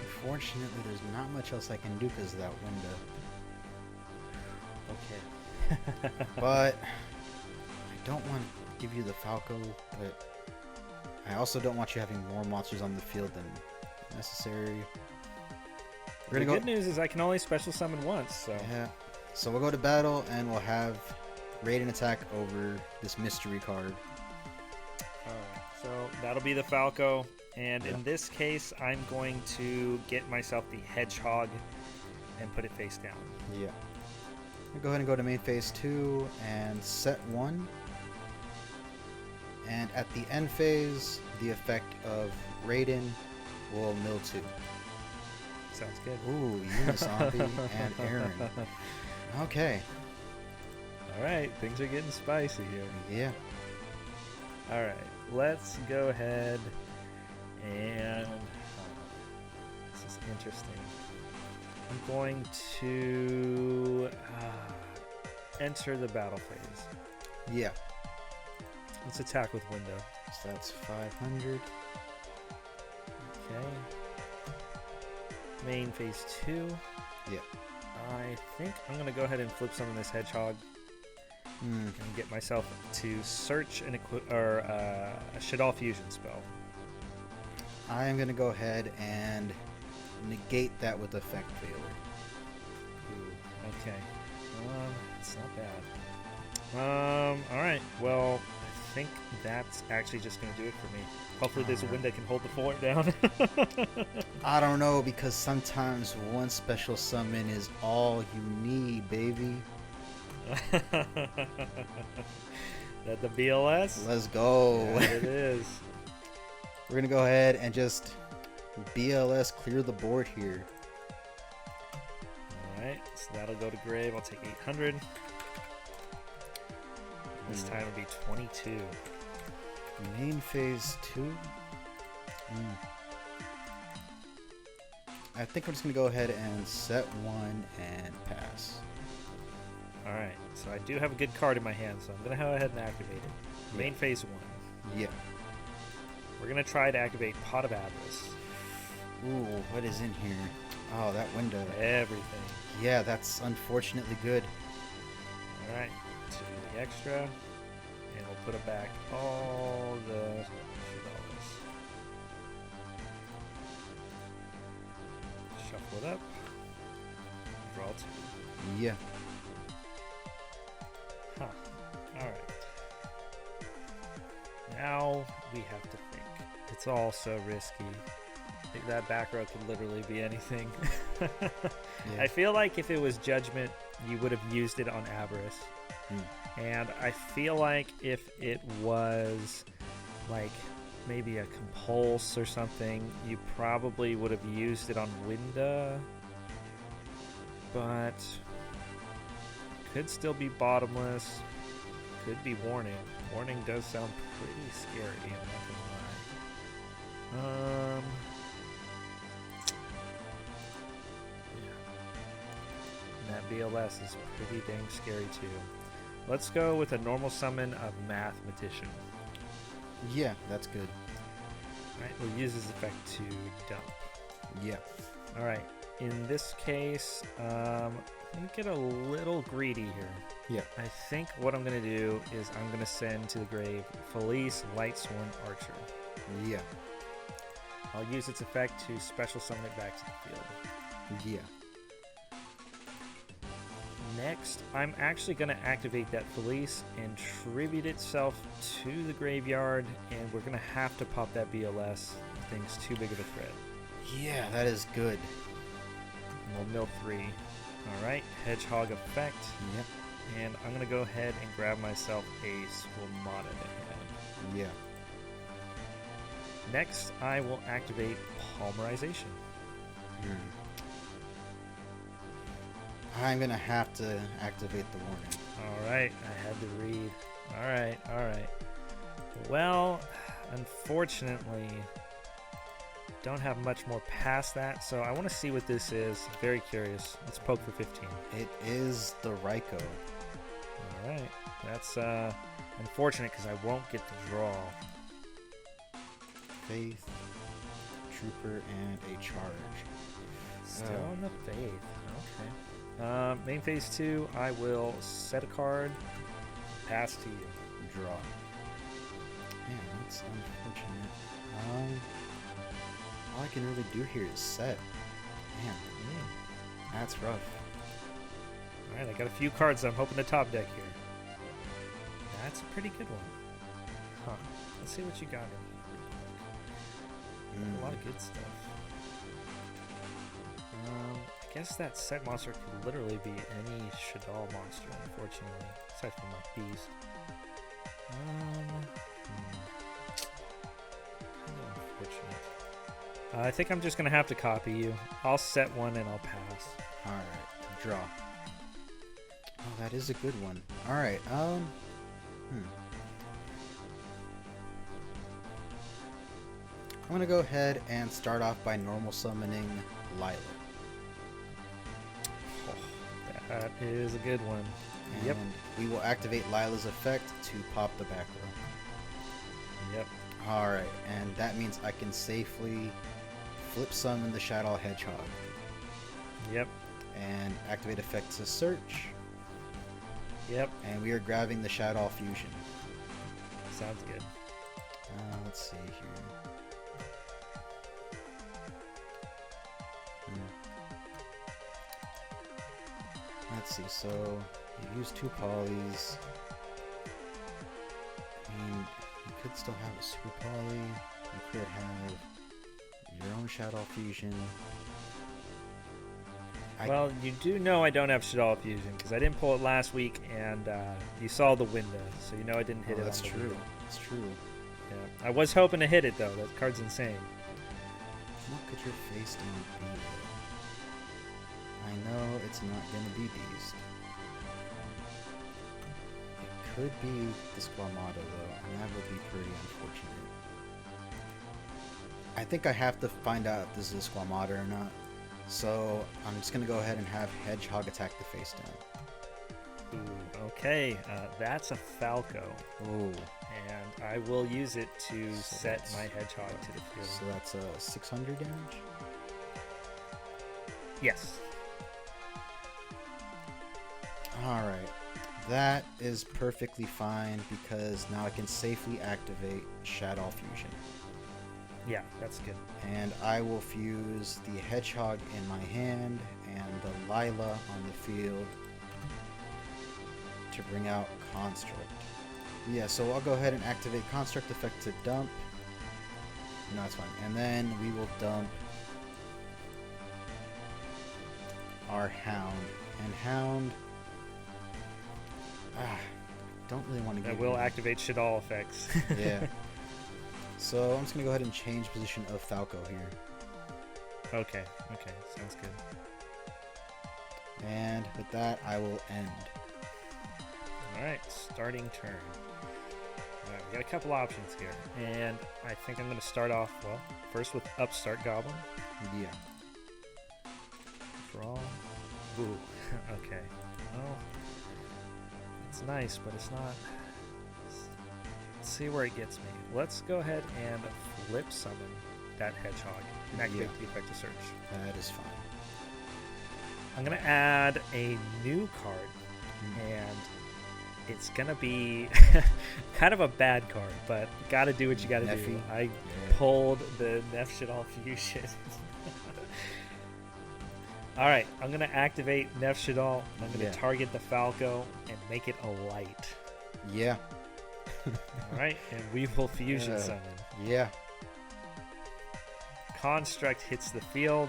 Unfortunately, there's not much else I can do because of that window. Okay. But I don't want to give you the Falco, but I also don't want you having more monsters on the field than necessary. The good news is I can only special summon once, so... Yeah. So we'll go to battle, and we'll have Raiden attack over this mystery card. Alright, so that'll be the Falco, and in this case, I'm going to get myself the Hedgehog and put it face down. Yeah. I'll go ahead and go to main phase 2 and set 1. And at the end phase, the effect of Raiden will mill 2. Sounds good. Ooh, Unizombie and Aaron. Okay. Alright, things are getting spicy here. Yeah. Alright, let's go ahead and... this is interesting. I'm going to enter the battle phase. Yeah. Let's attack with window. So that's 500. Okay. Main phase 2. Yeah. I think I'm going to go ahead and flip some of this hedgehog and get myself to search an a Shaddoll fusion spell. I am going to go ahead and negate that with effect failure. Ooh, okay. It's not bad. Alright, well, I think that's actually just going to do it for me. Hopefully this window can hold the fort down. I don't know, because sometimes one special summon is all you need, baby. That the BLS? Let's go. Yeah, it is. We're going to go ahead and just BLS clear the board here. Alright, so that'll go to grave. I'll take 800. This time it'll be 22. Main phase 2. I think I'm just going to go ahead and set 1 and pass. Alright, so I do have a good card in my hand, so I'm going to go ahead and activate it. Main phase 1. Yeah. We're going to try to activate Pot of Avarice. Ooh, what is in here? Oh, that window. Everything. Yeah, that's unfortunately good. Alright, to the extra, and we'll put it back all the Shadolls. Shuffle it up. Draw 2. Yeah. Huh. Alright. Now we have to think. It's all so risky. That back row could literally be anything. Yeah. I feel like if it was Judgment, you would have used it on Avarice. Hmm. And I feel like if it was like maybe a Compulse or something, you probably would have used it on Winda. But could still be Bottomless. Could be Warning. Warning does sound pretty scary, I'm not gonna lie. And that BLS is pretty dang scary too. Let's go with a normal summon of Mathematician. Yeah, that's good. Alright, we'll use his effect to dump. Yeah. Alright, in this case, let me get a little greedy here. Yeah. I think what I'm going to do is I'm going to send to the grave Felice Lightsworn Archer. Yeah. I'll use its effect to special summon it back to the field. Yeah. Next, I'm actually going to activate that Felice and tribute itself to the graveyard, and we're going to have to pop that BLS. The thing's too big of a threat. Yeah, that is good. And we'll mill 3. Alright, Hedgehog effect. Yep. And I'm going to go ahead and grab myself a Squamata to hand. Yeah. Next, I will activate Polymerization. I'm gonna have to activate the warning. Alright, I had to read. Alright. Well, unfortunately, don't have much more past that, so I want to see what this is. Very curious. Let's poke for 15. It is the Raikou. Alright, that's unfortunate because I won't get the draw. Faith, Trooper, and a charge. Still on the Faith. Okay. Main phase 2, I will set a card, pass to you. Draw. Man, that's unfortunate. All I can really do here is set. Man, that's rough. Alright, I got a few cards I'm hoping to top deck here. That's a pretty good one. Huh. Let's see what you got in. A lot of good stuff. I guess that set monster could literally be any Shaddoll monster, unfortunately. Aside from like these. Kind of unfortunate. I think I'm just gonna have to copy you. I'll set one and I'll pass. Alright, draw. Oh, that is a good one. Alright, I'm gonna go ahead and start off by normal summoning Lila. That is a good one. And Yep. we will activate Lila's effect to pop the back row. Yep. Alright, and that means I can safely flip summon the Shadow Hedgehog. Yep. And activate effect to search. Yep. And we are grabbing the Shadow Fusion. Sounds good. Let's see here. Let's see, so you use 2 polys. I mean, you could still have a super poly. You could have your own Shadow Fusion. Well, you do know I don't have Shaddoll Fusion because I didn't pull it last week, and you saw the window, so you know I didn't hit it. That's on the true. window. That's true. Yeah, I was hoping to hit it though. That card's insane. What could your face down be? I know it's not gonna be Beast. It could be the Squamata though, and that would be pretty unfortunate. I think I have to find out if this is a Squamata or not. So I'm just gonna go ahead and have Hedgehog attack the face down. Ooh, okay, that's a Falco. Ooh. And I will use it to So set that's- my Hedgehog to the field. So that's a 600 damage? Yes. Alright. That is perfectly fine because now I can safely activate Shadow Fusion. Yeah, that's good. And I will fuse the Hedgehog in my hand and the Lila on the field to bring out Construct. Yeah, so I'll go ahead and activate Construct effect to dump. No, it's fine. And then we will dump our Hound. And Hound... don't really want to get... That will activate Shadal effects. Yeah. So I'm just going to go ahead and change position of Falco here. Okay, sounds good. And with that, I will end. Alright, starting turn. Alright, we got a couple options here. And I think I'm going to start off, well, first with Upstart Goblin. Yeah. Draw. Ooh, okay. Well, it's nice, but it's not... Let's see where it gets me. Let's go ahead and flip summon that Hedgehog and activate the effect of Search. That is fine. I'm going to add a new card, and it's going to be kind of a bad card, but got to do what you got to do. I pulled the Neff Shadal Fusion. Alright, I'm going to activate Neff Shadal. I'm going to target the Falco and make it a light. Yeah. Alright, and we will Fusion Summon. Yeah. Construct hits the field.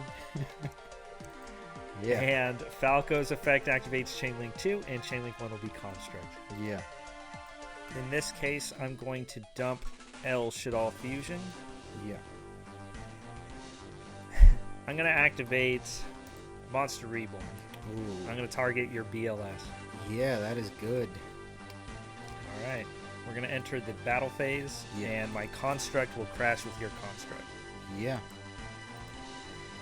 Yeah. And Falco's effect activates Chainlink 2, and Chainlink 1 will be Construct. Yeah. In this case, I'm going to dump El Shadal Fusion. Yeah. I'm going to activate Monster Reborn. Ooh. I'm going to target your BLS. Yeah, that is good. Alright. We're going to enter the battle phase, and my Construct will crash with your Construct. Yeah.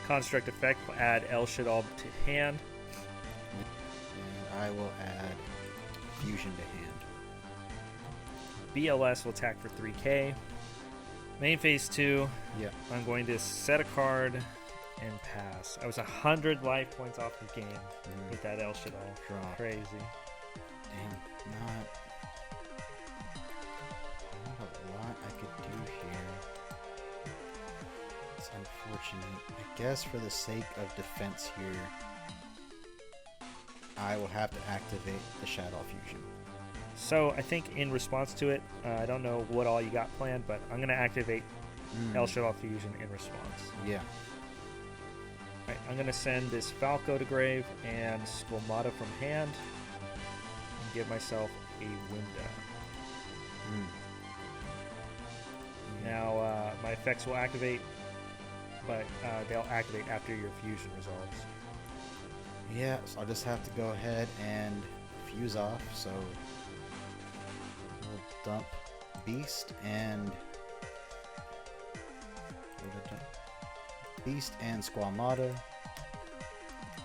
Construct effect will add El Shadal to hand. And I will add Fusion to hand. BLS will attack for 3k. Main phase 2. Yeah. I'm going to set a card and pass. I was 100 life points off the game with that El Shadal. Drop. Crazy. Damn, not a lot I could do here. It's unfortunate. I guess for the sake of defense here, I will have to activate the Shadow Fusion. So I think in response to it, I don't know what all you got planned, but I'm going to activate El Shadal Fusion in response. Yeah. Right, I'm going to send this Falco to grave and Squamata from hand and give myself a window. Now my effects will activate, but they'll activate after your fusion resolves. Yeah, so I'll just have to go ahead and fuse off. So we'll dump Beast and Squamata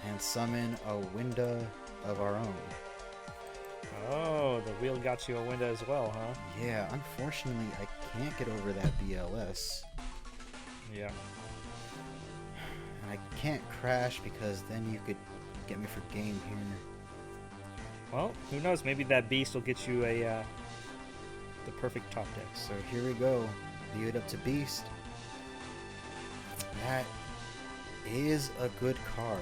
and summon a window of our own. Oh, the wheel got you a window as well, huh? Yeah, unfortunately I can't get over that BLS. Yeah. And I can't crash because then you could get me for game here. Well, who knows? Maybe that beast will get you a the perfect top deck. So here we go. Leave it up to Beast. That is a good card.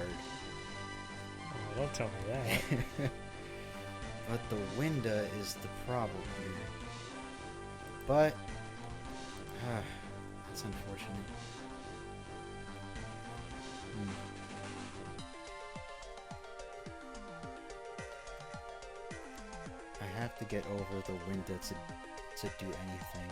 Oh, don't tell me that. But the window is the problem here. But that's unfortunate. I have to get over the window to do anything.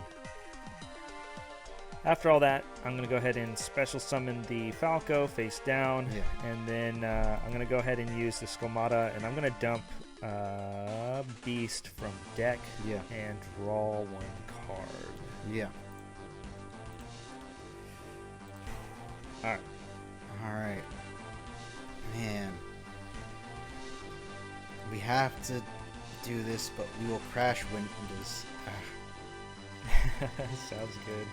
After all that, I'm going to go ahead and special summon the Falco face down. Yeah. And then I'm going to go ahead and use the Squamata, and I'm going to dump Beast from deck and draw one card. Yeah. Alright. Man. We have to do this, but we will crash windows. Sounds good.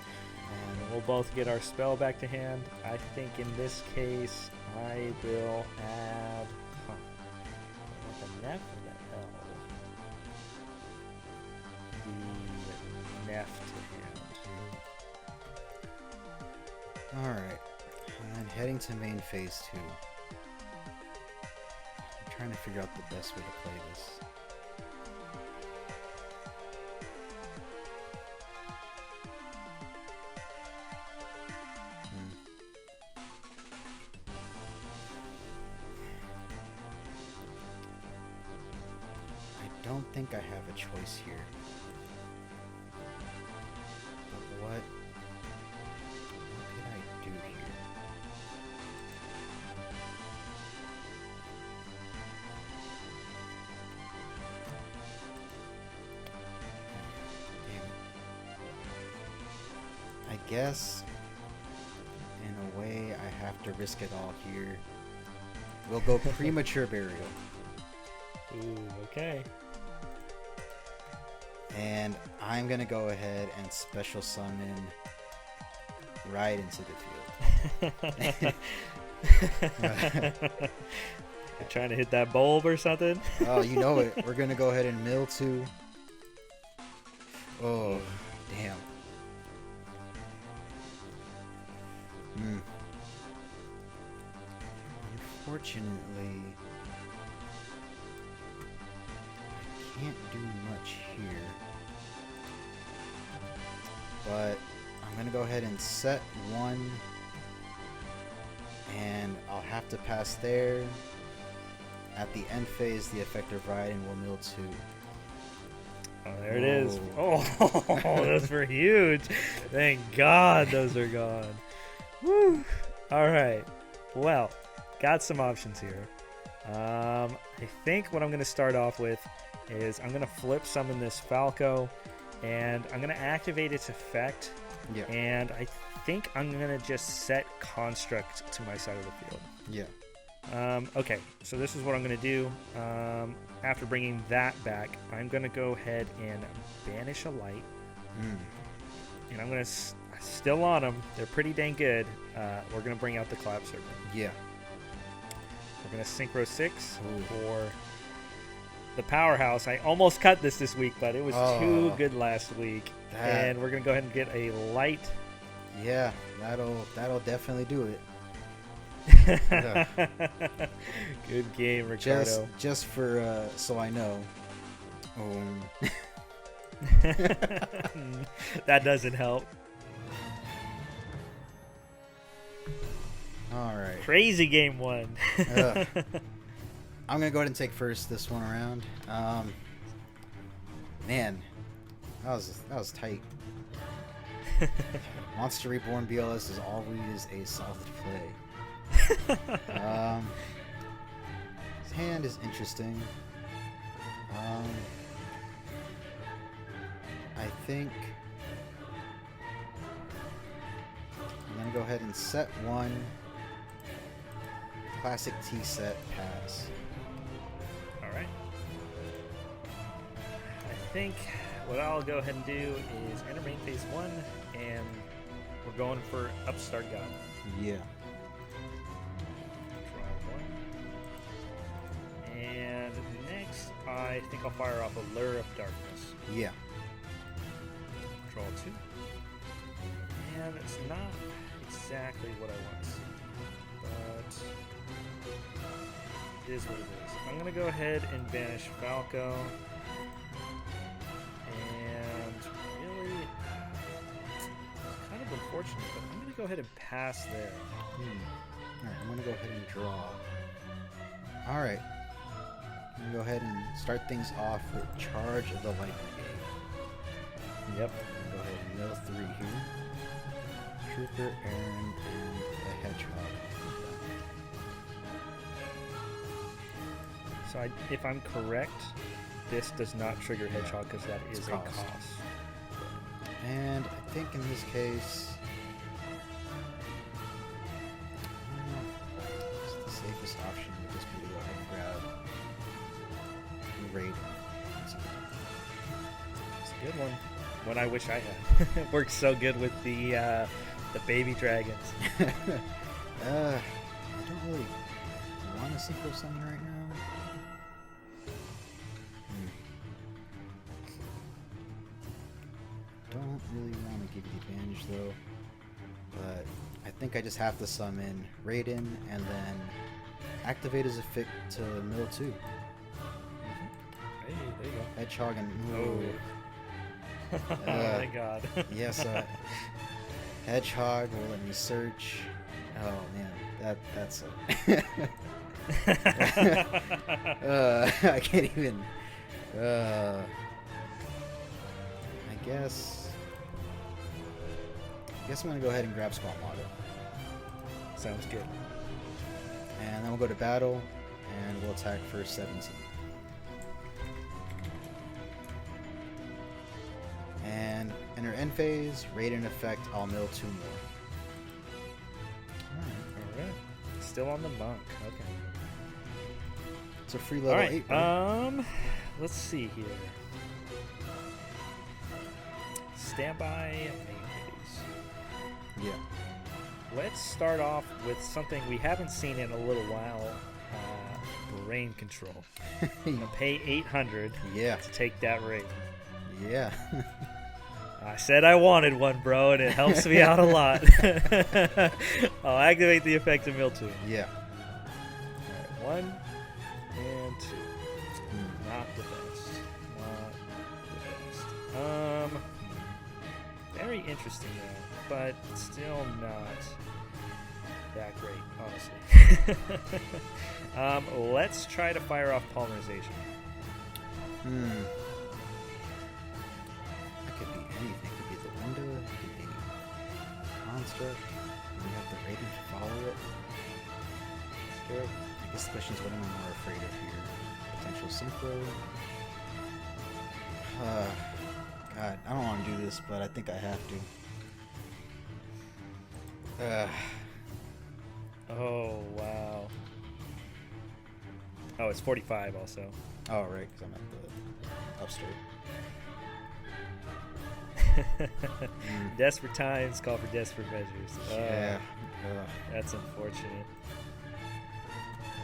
And we'll both get our spell back to hand. I think in this case, I will add... the Neff or the L? The Neff to hand. Alright. And then heading to main phase 2. I'm trying to figure out the best way to play this. don't think I have a choice here. But what could I do here? Damn it. I guess, in a way, I have to risk it all here. We'll go premature burial. Ooh, okay. And I'm gonna go ahead and special summon right into the field. You're trying to hit that bulb or something? Oh, you know it. We're gonna go ahead and mill 2. Oh, damn. Unfortunately, I can't do much here. But I'm gonna go ahead and set 1, and I'll have to pass there. At the end phase, the effective riding will mill 2. Oh, there it is. Oh, those were huge. Thank God those are gone. Woo. All right. Well, got some options here. I think what I'm going to start off with is I'm going to flip summon this Falco, and I'm going to activate its effect. Yeah. And I think I'm going to just set Construct to my side of the field. Yeah. Okay, so this is what I'm going to do. After bringing that back, I'm going to go ahead and banish a light. And I'm going to still on them. They're pretty dang good. We're going to bring out the Clap Serpent. Yeah. We're going to Synchro 6 for the Powerhouse. I almost cut this week, but it was too good last week. And we're going to go ahead and get a light. Yeah, that'll definitely do it. Good game, Ricardo. Just for so I know. That doesn't help. All right. Crazy game 1. I'm gonna go ahead and take first this one around. Man, that was tight. Monster Reborn BLS is always a solid play. His hand is interesting. I think I'm gonna go ahead and set 1. Classic T set pass. All right. I think what I'll go ahead and do is enter main phase 1, and we're going for Upstart God. Yeah. And next, I think I'll fire off a Lure of Darkness. Yeah. Draw 2. And it's not exactly what I want to see, but it is what it is. I'm going to go ahead and banish Falco. And really, it's kind of unfortunate, but I'm going to go ahead and pass there. Alright, I'm going to go ahead and draw. Alright. I'm going to go ahead and start things off with Charge of the Light Brigade. Yep. I'm going to go ahead and mill 3 here. Trooper, Aaron, and the Hedgehog. So if I'm correct, this does not trigger Hedgehog because that is a cost. And I think in this case, the safest option would just be to go ahead and grab the Raid. It's a good one. One I wish I had. It works so good with the baby dragons. I don't really want to synchro summon right now. Don't really want to give you the advantage though, but I think I just have to summon Raiden and then activate his effect to mill 2. Hey, there you go. Hedgehog and Oh my god. yes, Hedgehog will let me search. Oh man, that's I can't even. I guess I'm gonna go ahead and grab Squat Motto. Sounds good. And then we'll go to battle, and we'll attack for 17. And enter end phase, radiant effect, I'll mill 2 more. All right. Still on the monk. Okay. It's a free level All right. 8. Right? Let's see here. Standby main phase. Yeah. Let's start off with something we haven't seen in a little while. Brain control. I'm gonna pay 800 Yeah. to take that raid. Yeah. I said I wanted one, bro, and it helps me out a lot. I'll activate the effect of mill 2. Yeah. All right, 1 and 2. Not the best. Not the best. Very interesting though, but still not that great, honestly. Let's try to fire off polymerization. That could be anything. It could be the window, it could be construct. We have the rating to follow it. Sure. I guess the question is, what am I more afraid of here? Potential synchro? God, I don't want to do this, but I think I have to. Oh, wow. Oh, it's 45 also. Oh, right, because I'm at the upstairt. Desperate times call for desperate measures. Yeah. That's unfortunate.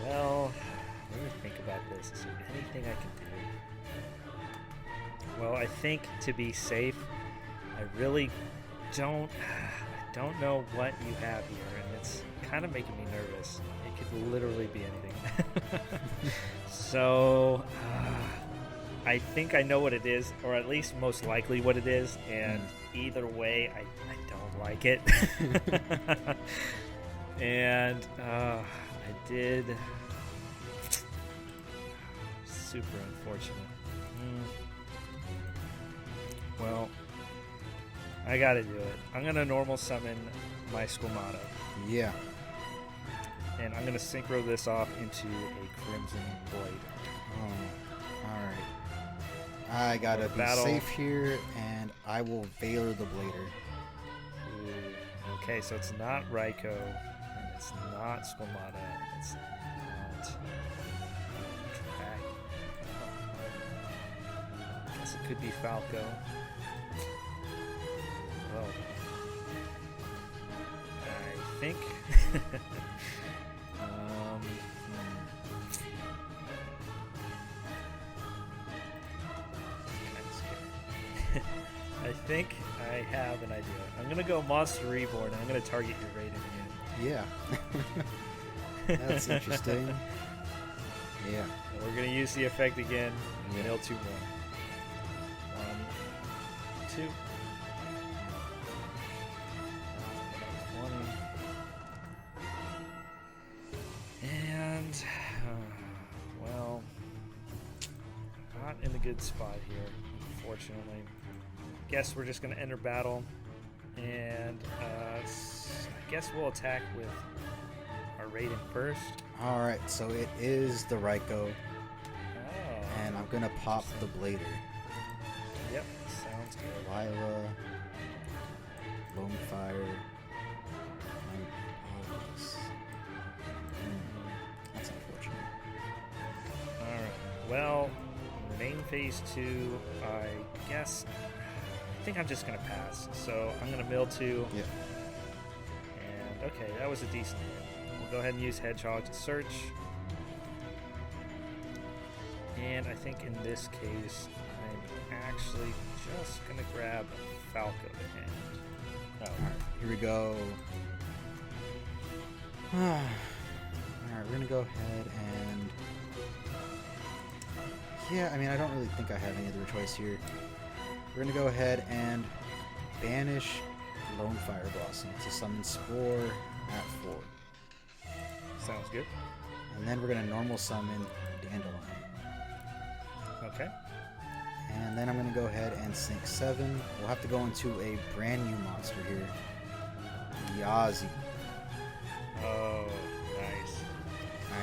Well, let me think about this. Is there anything I can do? Well, I think to be safe, I really don't know what you have here, and it's kind of making me nervous. It could literally be anything. So, I think I know what it is, or at least most likely what it is, and either way, I don't like it. And I did. Super unfortunate. Well, I gotta do it. I'm gonna normal summon my Squamato, Yeah. and I'm gonna synchro this off into a Crimson Blade. Oh, alright. I gotta be Battle. safe here, and I will Valor the Blader. Ooh. Okay, so it's not Raikou, and it's not Squamata, it's not Drag. I guess it could be Falco. Well, I think. I think I have an idea. I'm gonna go Monster Reborn, and I'm gonna target your rating again. Yeah. That's interesting. Yeah. And we're gonna use the effect again and mill 2 more. 1, 2. 20. And well, not in a good spot here, unfortunately. Guess we're just gonna enter battle, and I guess we'll attack with our rating first. Alright, so it is the Raikou, Oh. and I'm gonna pop the Blader. Yep, sounds good. Lila, Lone Fire, and August. That's unfortunate. Alright, well, main phase 2, I guess. I think I'm just gonna pass. So I'm gonna mill 2. Yeah. And okay, that was a decent hit. We'll go ahead and use Hedgehog to search. And I think in this case, I'm actually just gonna grab Falco to hand. Oh, Alright, here we go. Alright, we're gonna go ahead and. Yeah, I mean, I don't really think I have any other choice here. We're gonna go ahead and banish Lone Fire Blossom to summon Spore at 4. sounds good. And then we're gonna normal summon Dandelion. Okay. And then I'm going to go ahead and sink 7. We'll have to go into a brand new monster here. Yazi. Oh, nice.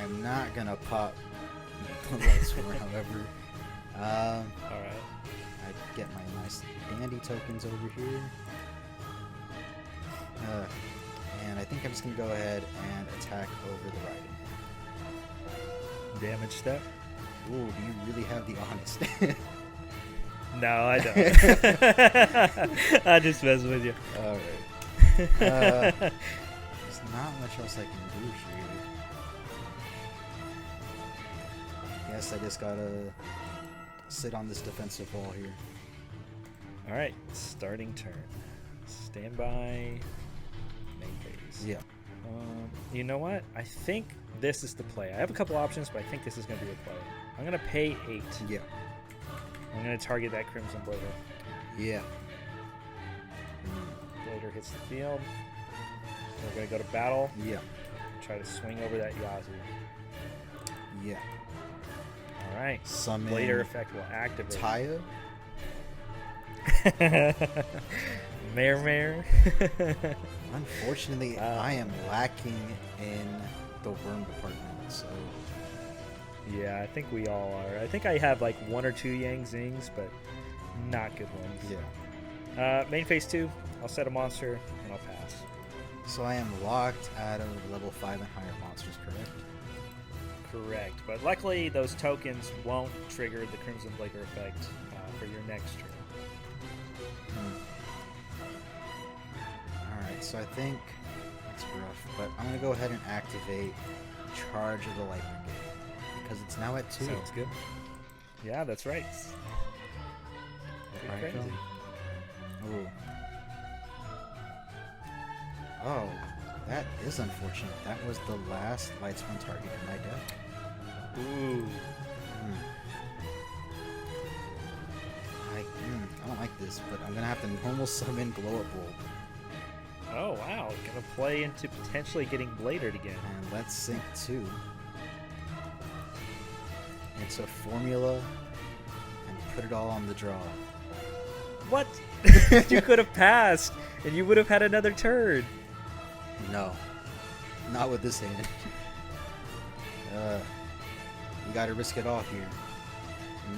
I'm not going to pop the light sword, however. All right. I get my nice dandy tokens over here. And I think I'm just going to go ahead and attack over the writing. Damage step. Ooh, do you really have the honest? No, I don't. I just mess with you. Alright. There's not much else I can do here. Guess I just gotta sit on this defensive wall here. All right, starting turn. Stand by. Main phase. Yeah. You know what? I think this is the play. I have a couple options, but I think this is going to be the play. I'm going to pay 8. Yeah. I'm going to target that Crimson Blader. Yeah. Blader hits the field. We're going to go to battle. Yeah. Try to swing over that Yazoo. Yeah. All right. Summon Blader effect will activate. Taya. Mayor. Unfortunately, I am lacking in the worm department, so... Yeah, I think we all are. I think I have like 1 or 2 Yang Zings, but not good ones. Yeah. Main phase 2, I'll set a monster, and I'll pass. So I am locked out of level 5 and higher monsters, correct? Correct, but luckily those tokens won't trigger the Crimson Blader effect for your next turn. Alright, so I think that's rough, but I'm going to go ahead and activate Charge of the Light Brigade, because it's now at 2. Sounds good. Yeah, that's right. Pretty crazy. Ooh. Oh, that is unfortunate. That was the last Lightsworn target in my deck. Ooh. I don't like this, but I'm going to have to normal summon Glow Up Bulb. Oh, wow. Gonna play into potentially getting Bladered again. And let's sync 2. It's a formula, and put it all on the draw. What? You could have passed, and you would have had another turn. No. Not with this hand. You gotta risk it all here.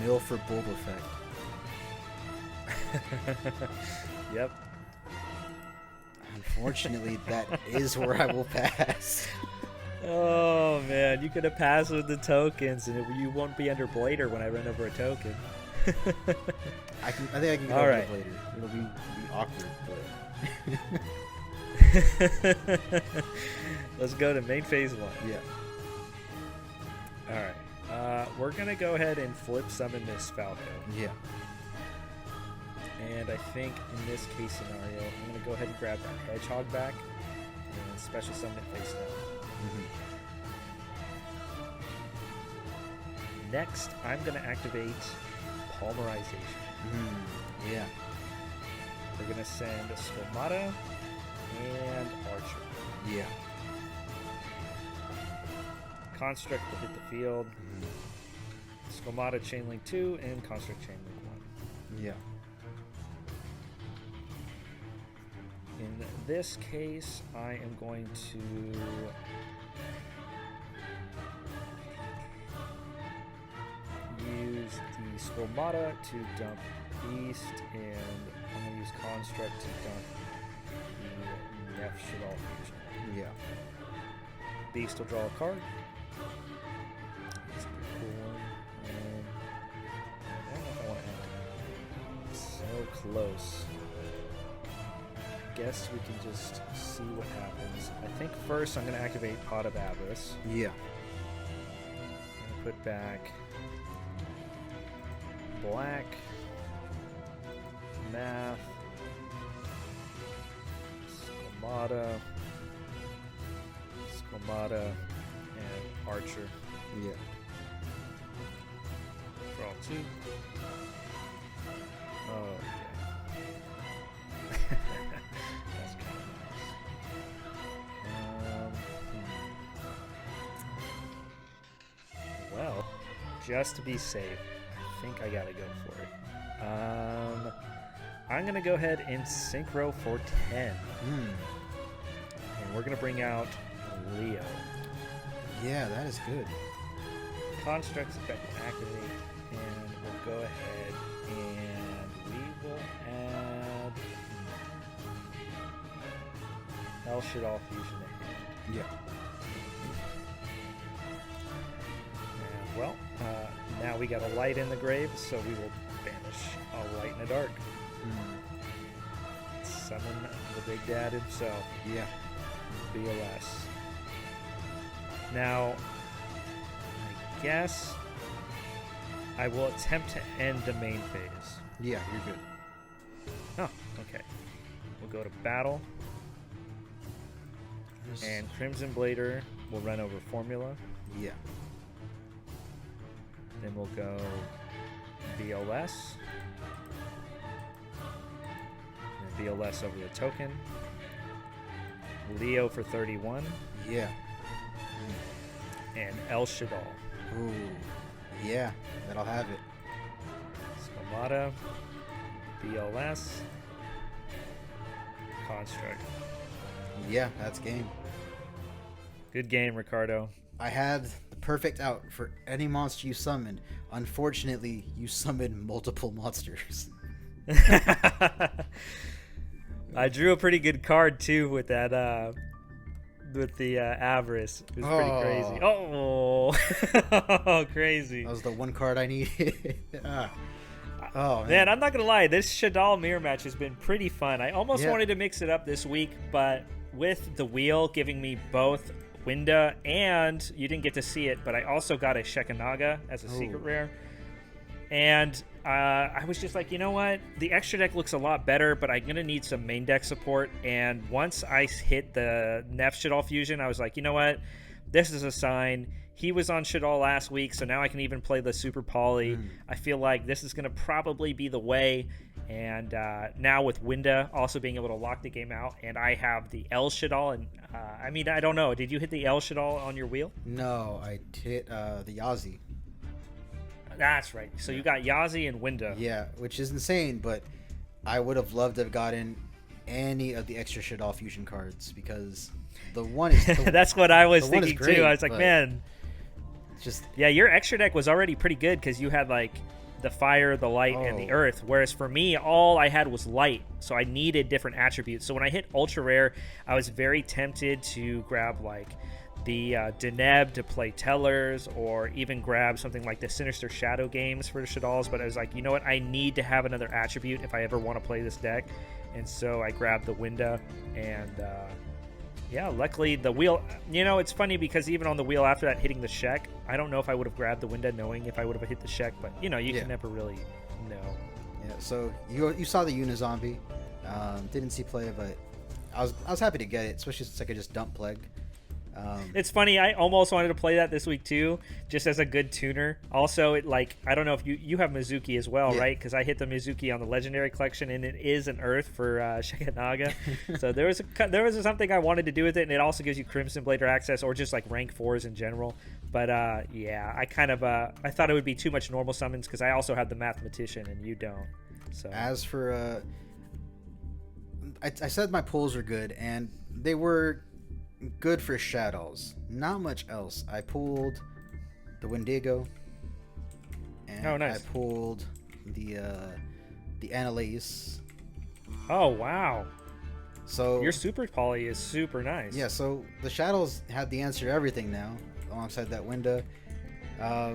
Mill for Bulb effect. Yep. Unfortunately, that is where I will pass. Oh, man. You could have passed with the tokens, and you won't be under Blader when I run over a token. I think I can get All over right. it later. It'll be awkward, but... Let's go to main phase 1. Yeah. Alright. We're going to go ahead and flip summon this Falco. Yeah. And I think in this case scenario, I'm going to go ahead and grab that Hedgehog back and special summon it face down. Next, I'm going to activate Polymerization. Yeah. We're going to send a Stomata and Archer. Yeah. Construct will hit the field. Stomata Chainlink 2 and Construct Chainlink 1. Yeah. In this case, I am going to use the Stomata to dump Beast, and I'm going to use Construct to dump the Nef Shadal Fusion. Yeah. Beast will draw a card. That's a pretty cool one. I don't know if I want to add that. So close. Guess we can just see what happens. I think first I'm going to activate Pot of Avarice. Yeah. I'm going to put back Black, Math, Skomata, and Archer. Yeah. Draw 2. Oh, yeah. That's kind of nice. Well, just to be safe, I think I gotta go for it. I'm gonna go ahead and synchro for 10. And we're gonna bring out Leo. Yeah, that is good. Construct's effect will activate, and we'll go ahead and we will add Yugioh fusion to hand. Yeah. And well, now we got a light in the grave, so we will banish a light and a dark. Summon the big dad himself. Yeah. BOS. Now, I guess I will attempt to end the main phase. Yeah, you're good. Oh, okay. We'll go to battle, and Crimson Blader will run over Formula. Yeah. Then we'll go BOS. And BOS over the token. Leo for 31. Yeah. And El Shaddai. Ooh. Yeah, that'll have it. Skamata. BLS. Construct. Yeah, that's game. Good game, Ricardo. I had the perfect out for any monster you summoned. Unfortunately, you summoned multiple monsters. I drew a pretty good card too with that with the Avarice. It was pretty crazy. Oh, crazy. That was the one card I needed. Oh man, I'm not gonna lie. This Shaddai mirror match has been pretty fun. I almost wanted to mix it up this week, but with the wheel giving me both Winda and you didn't get to see it, but I also got a Shekanaga as a secret rare. And I was just like, you know what? The extra deck looks a lot better, but I'm going to need some main deck support. And once I hit the Nef Shaddai fusion, I was like, you know what? This is a sign. He was on Shaddai last week, so now I can even play the Super Poly. I feel like this is going to probably be the way. And now with Winda also being able to lock the game out, and I have the El Shaddai. And I mean, I don't know. Did you hit the El Shaddai on your wheel? No, I hit the Yazi. That's right. So you got Yazi and Winda. Yeah, which is insane, but I would have loved to have gotten any of the extra Shaddai fusion cards because the one is... That's what I was thinking great, too. I was like, man... Just yeah, your extra deck was already pretty good because you had like the fire, the light, and the earth. Whereas for me, all I had was light, so I needed different attributes. So when I hit ultra rare, I was very tempted to grab like the Deneb to play Tellers, or even grab something like the Sinister Shadow games for the Shaddais. But I was like, you know what? I need to have another attribute if I ever want to play this deck. And so I grabbed the Winda, and yeah, luckily the wheel, you know, it's funny because even on the wheel after that hitting the Shek, I don't know if I would have grabbed the Winda knowing if I would have hit the Shek, but you know, you can never really know. Yeah, so you saw the Unizombie. Didn't see play, but I was happy to get it, especially since I could just dump Plague. It's funny, I almost wanted to play that this week too, just as a good tuner. Also, it like, I don't know if you have Mizuki as well, right? Because I hit the Mizuki on the Legendary Collection, and it is an Earth for Shekanaga. So there was something I wanted to do with it, and it also gives you Crimson Blader access, or just like rank 4s in general. But yeah, I kind of I thought it would be too much normal summons because I also have the Mathematician, and you don't. So as for I said my pulls are good, and they were good for Shadows. Not much else. I pulled the Wendigo, and I pulled the Annalise. Oh wow! So your Super Poly is super nice. Yeah. So the Shadows had the answer to everything now, alongside that Winda. Yeah.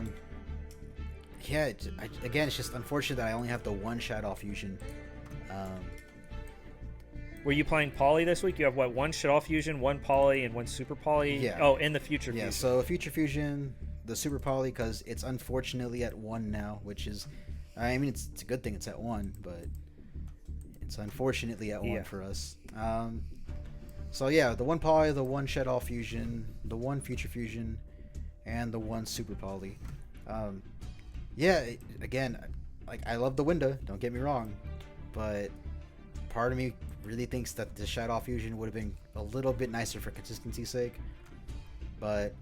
Again, it's just unfortunate that I only have the one Shadow fusion. Were you playing Poly this week? You have what, one Shaddai Fusion, one Poly, and one Super Poly? Yeah. Oh, in the Future Fusion. Yeah, so Future Fusion, the Super Poly, because it's unfortunately at 1 now, which is, I mean, it's a good thing it's at 1, but it's unfortunately at 1 for us. So yeah, the one Poly, the one Shaddai Fusion, the one Future Fusion, and the one Super Poly. Yeah, again, like I love the Winda, don't get me wrong, but part of me really thinks that the Shadow Fusion would have been a little bit nicer for consistency's sake, but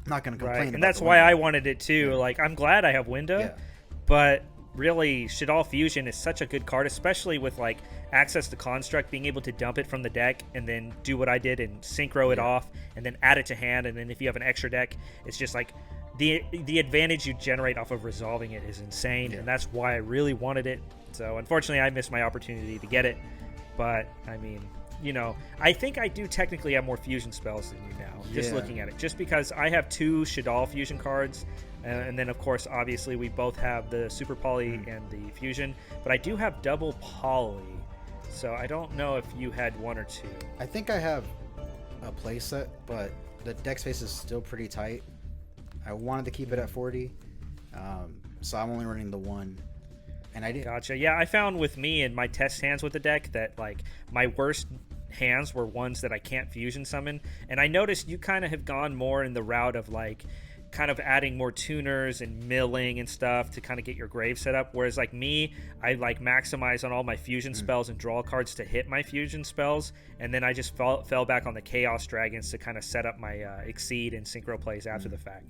I'm not going to complain. Right, and that's why I wanted it too. Yeah. Like, I'm glad I have Winda, But really, Shaddoll Fusion is such a good card, especially with like access to Construct, being able to dump it from the deck and then do what I did and synchro it off and then add it to hand. And then if you have an extra deck, it's just like the advantage you generate off of resolving it is insane. And that's why I really wanted it. So unfortunately, I missed my opportunity to get it. But I mean, you know, I think I do technically have more fusion spells than you now, just looking at it. Just because I have 2 Shaddoll fusion cards, and then, of course, obviously, we both have the Super Poly and the fusion. But I do have double Poly, so I don't know if you had 1 or 2. I think I have a playset, but the deck space is still pretty tight. I wanted to keep it at 40, so I'm only running the 1. And I didn't. Gotcha. Yeah, I found with me and my test hands with the deck that, like, my worst hands were ones that I can't fusion summon. And I noticed you kind of have gone more in the route of, like, kind of adding more tuners and milling and stuff to kind of get your grave set up, whereas like me, I like maximize on all my fusion spells and draw cards to hit my fusion spells, and then I just fell back on the Chaos Dragons to kind of set up my Exceed and Synchro plays after the fact.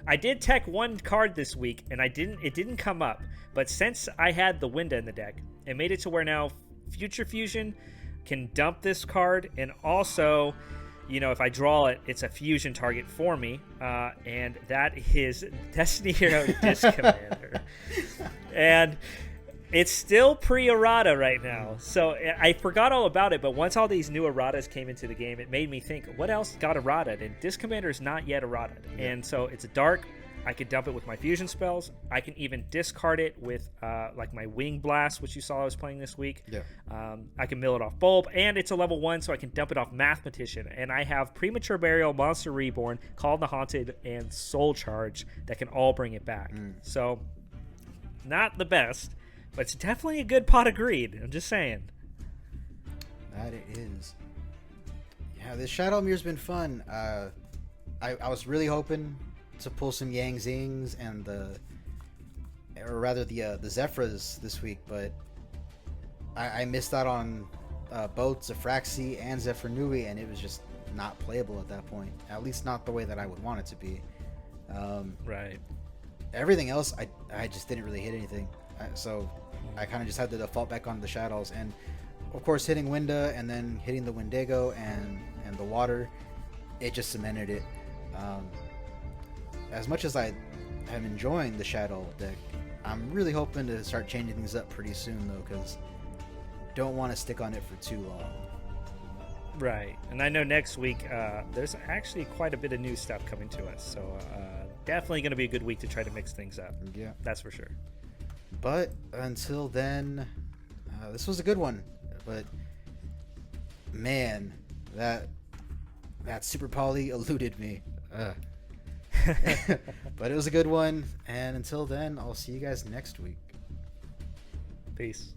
I did tech 1 card this week, and it didn't come up, but since I had the Winda in the deck, it made it to where now Future Fusion can dump this card, and also, you know, if I draw it, it's a fusion target for me, and that is Destiny Hero Disc Commander. And it's still pre-errata right now, so I forgot all about it, but once all these new erratas came into the game, it made me think, what else got errated? And Disc Commander is not yet errated, and so it's a dark. I could dump it with my fusion spells. I can even discard it with like my Wing Blast, which you saw I was playing this week. I can mill it off Bulb, and it's a level 1, so I can dump it off Mathematician. And I have Premature Burial, Monster Reborn, Call of the Haunted, and Soul Charge that can all bring it back. So, not the best, but it's definitely a good pot of greed. I'm just saying. That it is. Yeah, this Shadow Mirror's been fun. I was really hoping to pull some Yang Zings and the Zephyrs this week, but I missed out on both Zephyraxi and Zephyr Nui, and it was just not playable at that point. At least not the way that I would want it to be. Right. Everything else, I just didn't really hit anything. So I kind of just had to default back on the Shadows, and of course hitting Winda and then hitting the Wendigo and the water, it just cemented it. As much as I am enjoying the Shadow deck, I'm really hoping to start changing things up pretty soon, though, because don't want to stick on it for too long. Right. And I know next week there's actually quite a bit of new stuff coming to us, so definitely going to be a good week to try to mix things up. Yeah. That's for sure. But until then, this was a good one. But, man, that Super Poly eluded me. But it was a good one, and until then, I'll see you guys next week. Peace.